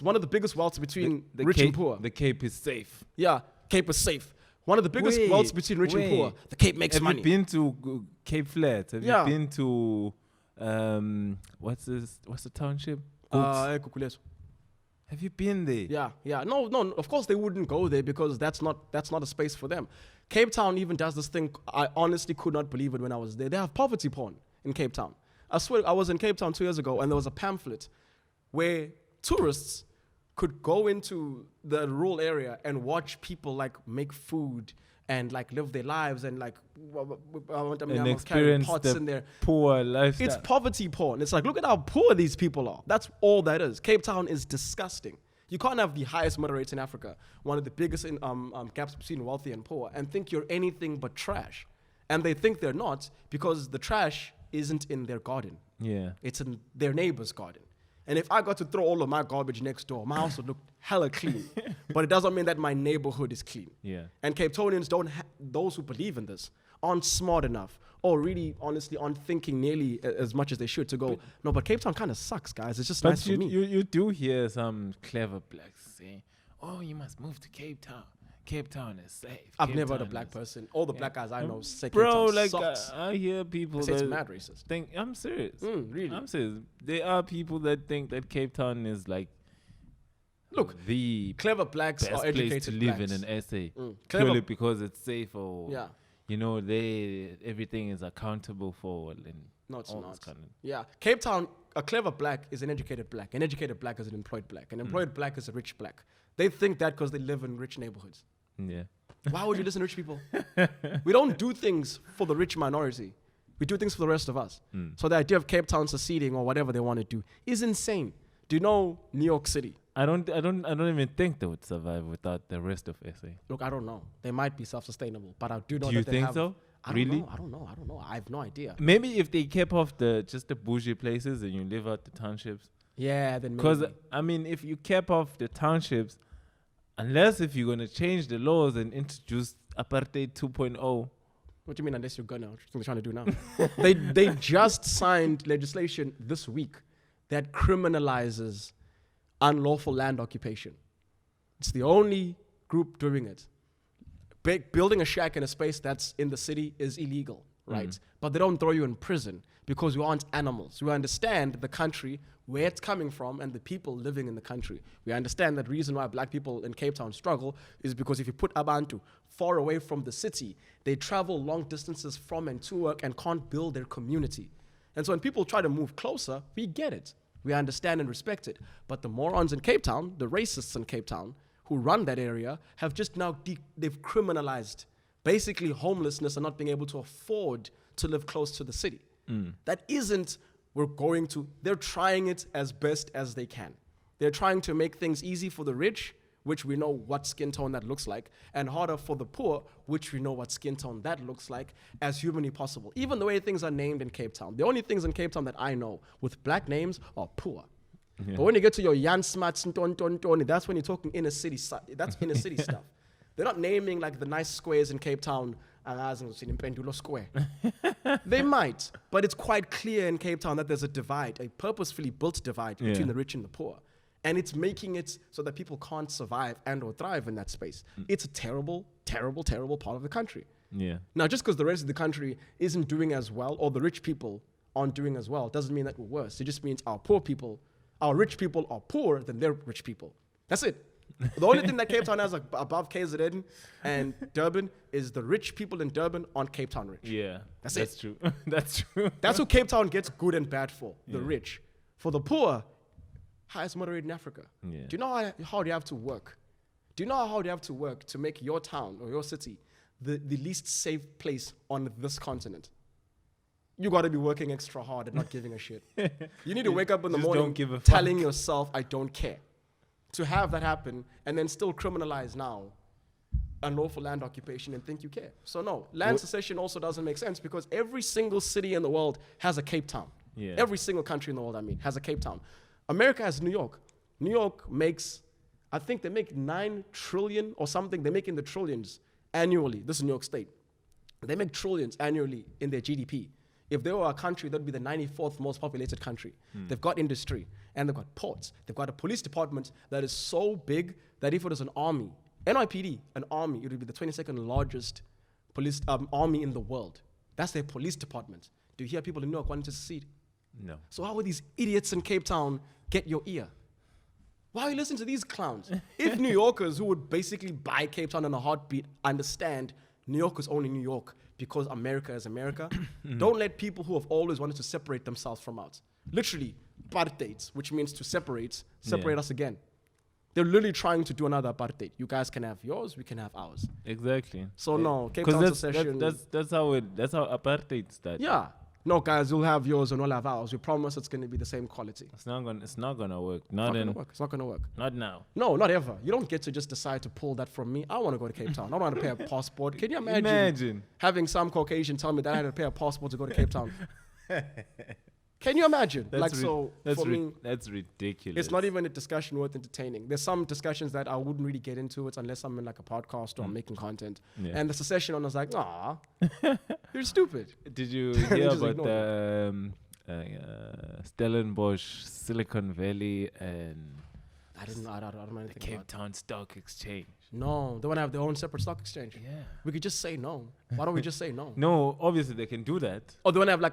One of the biggest welts between rich and poor. The Cape is safe. Yeah, Cape is safe. One of the biggest Wait, welts between rich and poor. The Cape makes Have money. you been to Cape Flats? Have Yeah. you been to what's the township? Kukuletu. Have you been there? Yeah. No. Of course they wouldn't go there because that's not a space for them. Cape Town even does this thing. I honestly could not believe it when I was there. They have poverty porn in Cape Town. I swear, I was in Cape Town 2 years ago, and there was a pamphlet where tourists could go into the rural area and watch people like make food and like live their lives and like And experience pots the in there. poor lifestyle. It's poverty porn. It's like, look at how poor these people are. That's all that is. Cape Town is disgusting. You can't have the highest murder rates in Africa, one of the biggest gaps between wealthy and poor, and think you're anything but trash. And they think they're not because the trash isn't in their garden. Yeah. It's in their neighbor's garden. And if I got to throw all of my garbage next door, my house would look hella clean. But it doesn't mean that my neighborhood is clean. Yeah. And Cape Townians those who believe in this aren't smart enough or really, honestly, aren't thinking nearly as much as they should to go, no, but Cape Town kind of sucks, guys. It's just nice for me. You do hear some clever blacks saying, oh, you must move to Cape Town. Cape Town is safe. I've Cape never heard a Town black is-" person. All the black guys I know say Cape Bro, Town like sucks. I hear people They say it's that mad racist. think, I'm serious. Really? I'm serious. There are people that think that Cape Town is like Look, the clever blacks best are educated place to live blacks. in an SA Clever- purely because it's safe or Yeah. you know everything is accountable for and No, it's all not. this kind of Yeah. Cape Town, a clever black is an educated black. An educated black is an employed black. An employed black is a rich black. They think that because they live in rich neighborhoods. yeah. Why would you listen to rich people? We don't do things for the rich minority. We do things for the rest of us. So the idea of Cape Town seceding or whatever they want to do is insane. Do you know New York City? I don't even think they would survive without the rest of SA. Look, I don't know. They might be self-sustainable, but I do know Do you that they think have, so? I don't Really? know. I don't know. I have no idea. Maybe if they kept off just the bougie places and you live out the townships. Yeah, then Because maybe. I mean, if you kept off the townships, unless if you're gonna change the laws and introduce apartheid 2.0. What do you mean unless you're gonna? What do you think they're trying to do now? they just signed legislation this week that criminalizes unlawful land occupation. It's the only group doing it. Building a shack in a space that's in the city is illegal, right? But they don't throw you in prison because we aren't animals. We understand the country, where it's coming from, and the people living in the country. We understand that reason why black people in Cape Town struggle is because if you put Abantu far away from the city, they travel long distances from and to work and can't build their community. And so when people try to move closer, we get it. We understand and respect it. But the morons in Cape Town, the racists in Cape Town, who run that area, have just now, they've criminalized basically homelessness and not being able to afford to live close to the city. That isn't, they're trying it as best as they can. They're trying to make things easy for the rich, which we know what skin tone that looks like, and harder for the poor, which we know what skin tone that looks like, as humanly possible. Even the way things are named in Cape Town. The only things in Cape Town that I know with black names are poor. Yeah. But when you get to your Jan Smuts and Tony, that's when you're talking inner city. That's inner city stuff. They're not naming like the nice squares in Cape Town. In Mpendulo Square. They might, but it's quite clear in Cape Town that there's a divide, a purposefully built divide between the rich and the poor. And it's making it so that people can't survive and or thrive in that space. It's a terrible, terrible, terrible part of the country. Yeah. Now, just because the rest of the country isn't doing as well or the rich people aren't doing as well doesn't mean that we're worse. It just means our rich people are poorer than their rich people. That's it. The only thing that Cape Town has above KZN and Durban is the rich people in Durban aren't Cape Town rich. Yeah. That's true. That's true. That's who Cape Town gets good and bad for, the rich. For the poor, highest murder rate in Africa. Yeah. Do you know how hard you have to work? Do you know how hard you have to work to make your town or your city the least safe place on this continent? You got to be working extra hard and not giving a shit. You need to wake up in the Just morning don't give a telling yourself, I don't care. To have that happen and then still criminalize now unlawful land occupation and think you care. So no, land secession also doesn't make sense because every single city in the world has a Cape Town. Yeah. Every single country in the world, has a Cape Town. America has New York. New York makes, I think they make 9 trillion or something. They make in the trillions annually. This is New York State. They make trillions annually in their GDP. If they were a country, that would be the 94th most populated country. They've got industry, and they've got ports. They've got a police department that is so big that if it was an army, NYPD, an army, it would be the 22nd largest police army in the world. That's their police department. Do you hear people in New York wanting to secede? No. So how would these idiots in Cape Town get your ear? Why are you listening to these clowns? If New Yorkers who would basically buy Cape Town in a heartbeat understand New York is only New York because America is America, don't let people who have always wanted to separate themselves from us. Literally, apartheid, which means to separate us again. They're literally trying to do another apartheid. You guys can have yours, we can have ours. Exactly. So no, Cape Town secession. That's how apartheid started. Yeah. No, guys, you'll have yours and we'll have ours. We promise it's going to be the same quality. It's not gonna work. It's not going to work. Not now. No, not ever. You don't get to just decide to pull that from me. I want to go to Cape Town. I don't want to pay a passport. Can you imagine having some Caucasian tell me that I had to pay a passport to go to Cape Town? Can you imagine? That's ridiculous. It's not even a discussion worth entertaining. There's some discussions that I wouldn't really get into it unless I'm in like a podcast or I'm making content. Yeah. And the secession one was like, nah, you're stupid. Did you hear about the Stellenbosch, Silicon Valley, and I don't know anything the Cape Town Stock Exchange? No, they want to have their own separate stock exchange. Yeah, we could just say no. Why don't we just say no? No, obviously they can do that. Oh, they want to have like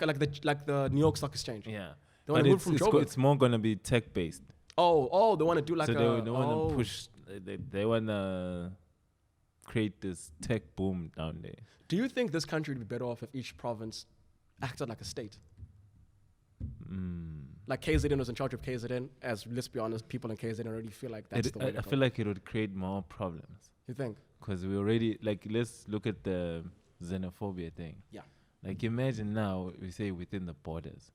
the New York Stock Exchange. Yeah, they want to move from Joburg. It's more gonna be tech based. Oh, they want to do like they want to push. They want to create this tech boom down there. Do you think this country would be better off if each province acted like a state? Like KZN was in charge of KZN, as let's be honest, people in KZN already feel like that's the way. I feel like it would create more problems. You think? Because we already let's look at the xenophobia thing. Yeah. Like imagine now we say within the borders.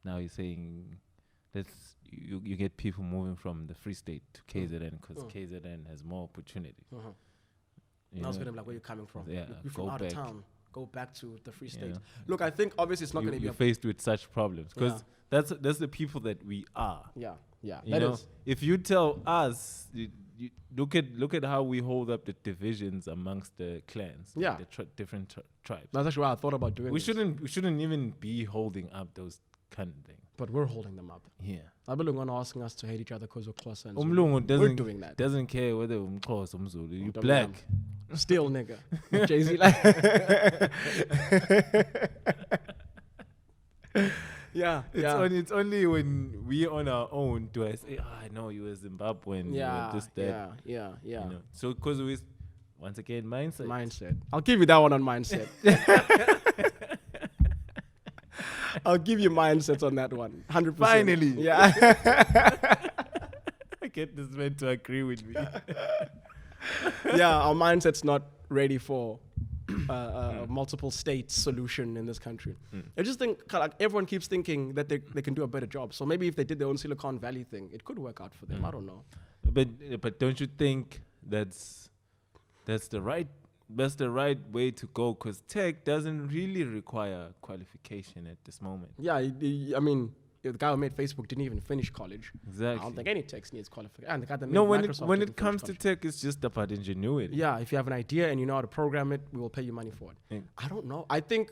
Now you're saying you get people moving from the Free State to KZN because KZN has more opportunities. I was gonna be like, where you coming from? Yeah, you're from out of town. Go back to the Free State. Yeah. Look, I think obviously it's not going to be you're faced with such problems because that's the people that we are. Yeah. You know, if you tell us, you look at how we hold up the divisions amongst the clans, yeah, the different tribes. That's actually what I thought about doing. We shouldn't even be holding up those kind of things. But we're holding them up. Yeah. Abelungu are asking us to hate each other because we're close and we're doing that. Doesn't care whether Umkos or Mzulu. You black. Still nigga. Jay-Z like Yeah. It's only when we on our own do I say, I know you were Zimbabwean. Yeah. You were just that. Yeah. You know? So because we once again mindset. I'll give you that one on mindset. I'll give you mindsets on that one. 100%. Finally. Yeah. I get this man to agree with me. Yeah, our mindset's not ready for a multiple state solution in this country. I just think like everyone keeps thinking that they can do a better job. So maybe if they did their own Silicon Valley thing, it could work out for them. I don't know. But don't you think that's the right way to go? Because tech doesn't really require qualification at this moment. Yeah, I mean, the guy who made Facebook didn't even finish college. Exactly. I don't think any tech needs qualification. And the guy that made Microsoft when it comes to tech, it's just about ingenuity. Yeah, if you have an idea and you know how to program it, we will pay you money for it. Yeah. I don't know. I think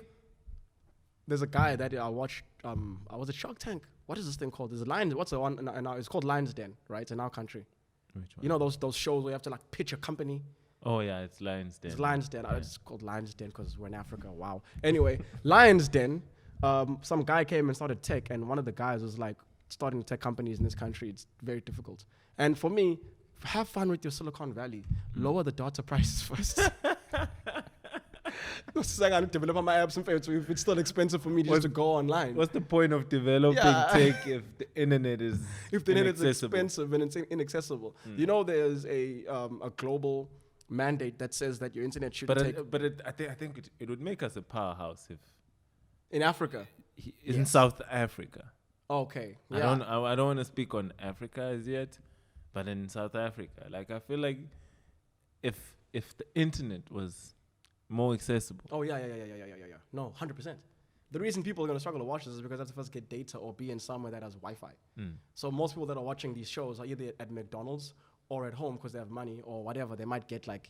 there's a guy that I watched. I was at Shark Tank. What is this thing called? There's a Lions. What's the one? It's called Lions Den, right? It's in our country. Which one? You know those shows where you have to like pitch a company. Oh yeah, it's Lions Den. It's Lions Den. Yeah. It's called Lions Den because we're in Africa. Wow. Anyway, Lions Den. Some guy came and started tech, and one of the guys was like, starting tech companies in this country, it's very difficult. And for me, have fun with your Silicon Valley. Lower the data prices first. It's like I develop my apps and so if it's still expensive for me just to go online. What's the point of developing tech if the internet is expensive and it's inaccessible? You know, there's a global mandate that says that your internet should take. I think it would make us a powerhouse if in Africa, in South Africa. Okay. Yeah. I don't want to speak on Africa as yet, but in South Africa, like I feel like if the internet was more accessible. Oh yeah. No, 100%. The reason people are going to struggle to watch this is because they have to first get data or be in somewhere that has Wi-Fi. So most people that are watching these shows are either at McDonald's or at home because they have money or whatever. They might get like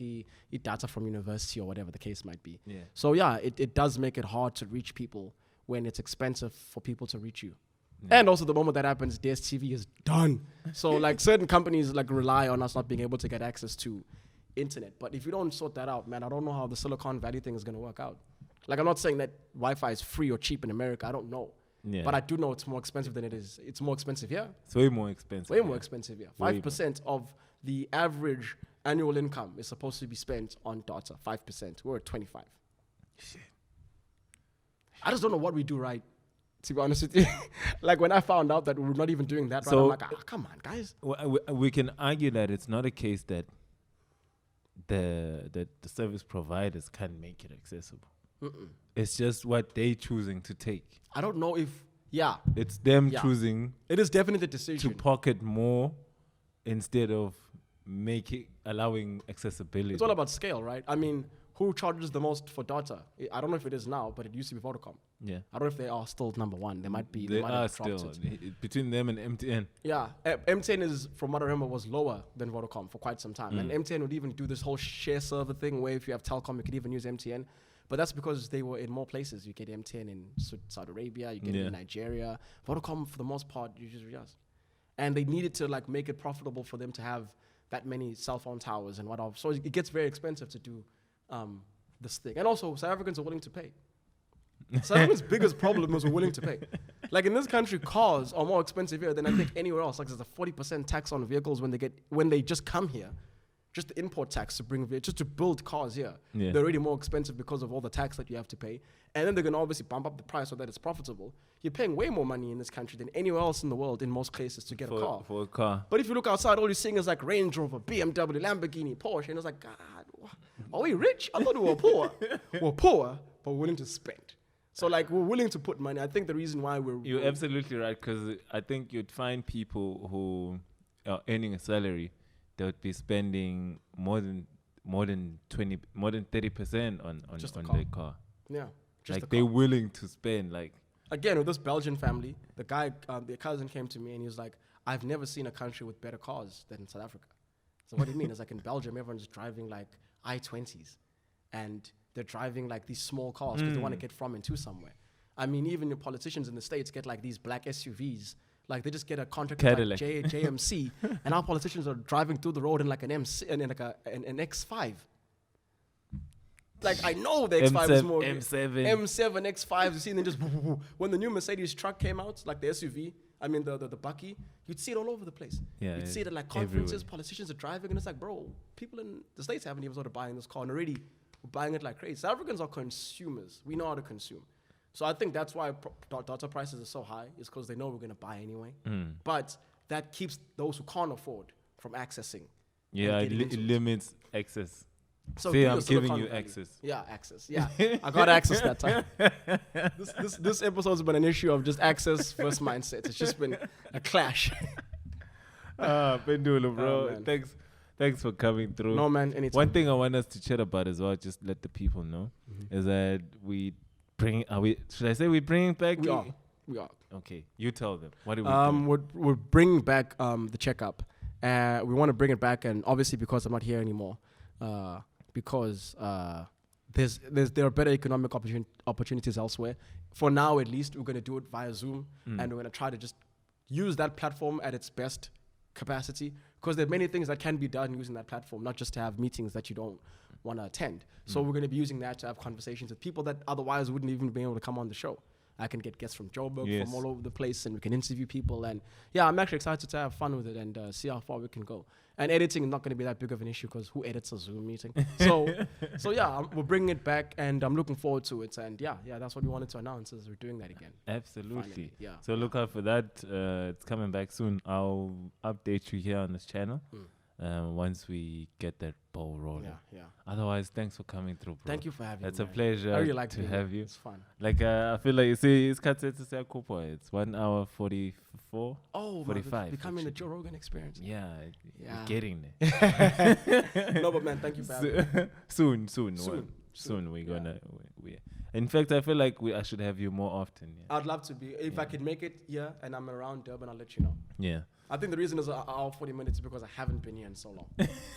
data from university or whatever the case might be. Yeah. So yeah, it does make it hard to reach people when it's expensive for people to reach you. Yeah. And also the moment that happens, DSTV is done. So like certain companies like rely on us not being able to get access to internet. But if you don't sort that out, man, I don't know how the Silicon Valley thing is going to work out. Like I'm not saying that Wi-Fi is free or cheap in America. I don't know. Yeah. But I do know it's more expensive than it is. It's more expensive here. It's way more expensive. Way more expensive here. 5% of the average annual income is supposed to be spent on data. 5%. We're at 25. Shit. I just don't know what we do right to be honest with you. Like when I found out that we were not even doing that, right, So- I'm like, come on, guys. We can argue that it's not a case that the service providers can't make it accessible. Mm-mm. It's just what they choosing to take. I don't know if, yeah, It's them Yeah. choosing it is definitely a to decision. pocket more instead of allowing accessibility. It's all about scale, right? I mean, who charges the most for data? I don't know if it is now, but it used to be Vodacom. Yeah. I don't know if they are still number one. They might be. They might are have dropped still it. between them and MTN. Yeah, MTN is, from what I remember, was lower than Vodacom for quite some time. And MTN would even do this whole share server thing where if you have Telcom, you could even use MTN. But that's because they were in more places. You get MTN in Saudi Arabia, you get it in Nigeria. Vodacom, for the most part, you just realize. And they needed to like make it profitable for them to have that many cell phone towers and whatever. So it gets very expensive to do this thing. And also, South Africans are willing to pay. South Africa's biggest problem is we're willing to pay. Like in this country, cars are more expensive here than I think anywhere else. Like there's a 40% tax on vehicles when they just come here. Just the import tax to bring just to build cars here. Yeah. They're already more expensive because of all the tax that you have to pay. And then they're gonna obviously bump up the price so that it's profitable. You're paying way more money in this country than anywhere else in the world in most cases to get a car. For a car. But if you look outside, all you're seeing is like Range Rover, BMW, Lamborghini, Porsche, and it's like, God, are we rich? I thought we were poor. We're poor, but we're willing to spend. So like we're willing to put money. I think the reason why You're absolutely right, because I think you'd find people who are earning a salary, they would be spending more than 30% on Just a their car. car. yeah, just Like the they're car. willing to spend like Again, with this Belgian family, the guy, their cousin came to me and he was like, I've never seen a country with better cars than South Africa. So what do you mean? It's like in Belgium, everyone's driving like I-20s and they're driving like these small cars because they want to get from and to somewhere. I mean, even the politicians in the States get like these black SUVs. Like they just get a contract with like JMC and our politicians are driving through the road in like an MC and like an X5. Like I know the X5 is more M7. M7 X5s. You see, and then just when the new Mercedes truck came out, like the SUV, I mean the Bucky, you'd see it all over the place. Yeah, You'd see it at like conferences, everywhere. politicians are driving, and it's like, bro, people in the States haven't even started buying this car, and already we're buying it like crazy. South Africans are consumers. We know how to consume. So I think that's why data prices are so high, is because they know we're going to buy anyway. But that keeps those who can't afford from accessing. Yeah, and it getting into it. limits access. So See, do I'm your Silicon giving you Valley. access. Yeah, access. Yeah, I got access that time. This episode's been an issue of just access versus mindset. It's just been a clash. Mpendulo, bro. Oh, man. Thanks for coming through. No, man, anytime. One thing I want us to chat about as well, just let the people know, is that should I say we bring back? We are. Okay, you tell them. What are we doing? We're bringing back the checkup. We want to bring it back, and obviously because I'm not here anymore, because there are better economic opportunities elsewhere. For now, at least, we're going to do it via Zoom, and we're going to try to just use that platform at its best capacity, because there are many things that can be done using that platform, not just to have meetings that you don't want to attend. So we're going to be using that to have conversations with people that otherwise wouldn't even be able to come on the show. I can get guests from Joburg, from all over the place, and we can interview people. And yeah, I'm actually excited to have fun with it and see how far we can go. And editing is not going to be that big of an issue because who edits a Zoom meeting? So yeah, we're bringing it back, and I'm looking forward to it. And yeah, that's what we wanted to announce, is we're doing that again. Absolutely. Finally, yeah. So look out for that. It's coming back soon. I'll update you here on this channel once we get that ball rolling. Yeah. Otherwise, thanks for coming through, bro. Thank you for having me. It's a man. pleasure I really like to have you. It's fun. Like I feel like, you see, it's cut to say it's 1 hour 44. Oh, 45, becoming the actually. Joe Rogan experience. Yeah, Yeah. you're getting there. No, but man, thank you for having me. Soon we're gonna. In fact, I feel like I should have you more often. Yeah. I'd love to be. If I could make it here and I'm around Durban, I'll let you know. Yeah. I think the reason is an hour 40 minutes is because I haven't been here in so long.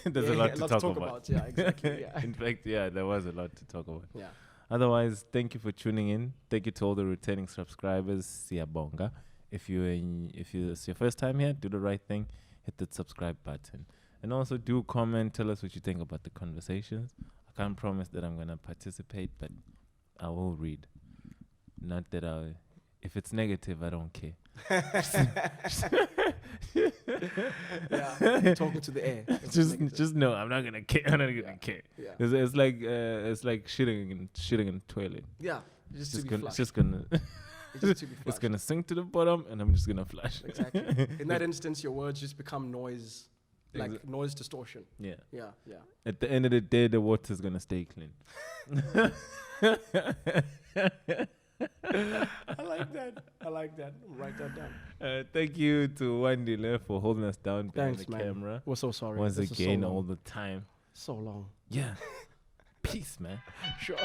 There's a lot to talk about. Yeah, exactly. Yeah. In fact, there was a lot to talk about. Yeah. Otherwise, thank you for tuning in. Thank you to all the returning subscribers. Siyabonga. If it's your first time here, do the right thing. Hit the subscribe button. And also do comment. Tell us what you think about the conversations. I can't promise that I'm going to participate, but I will read. Not that if it's negative, I don't care. Yeah, talking to the air. Just no, I'm not gonna care. I'm not gonna care. Yeah. It's like shitting in the toilet. Yeah, just to be It's flush. just gonna It's just to be It's flushed. gonna sink to the bottom, and I'm just gonna flush. Exactly. In that instance, your words just become noise, like Exa- noise distortion. Yeah. Yeah, yeah. At the end of the day, the water's gonna stay clean. I like that. I like that. Write that down. Thank you to Wandile for holding us down behind Thanks, the man. camera. We're so sorry. Once This is again, so long. all the time. So long. Yeah. Peace, man. Sure.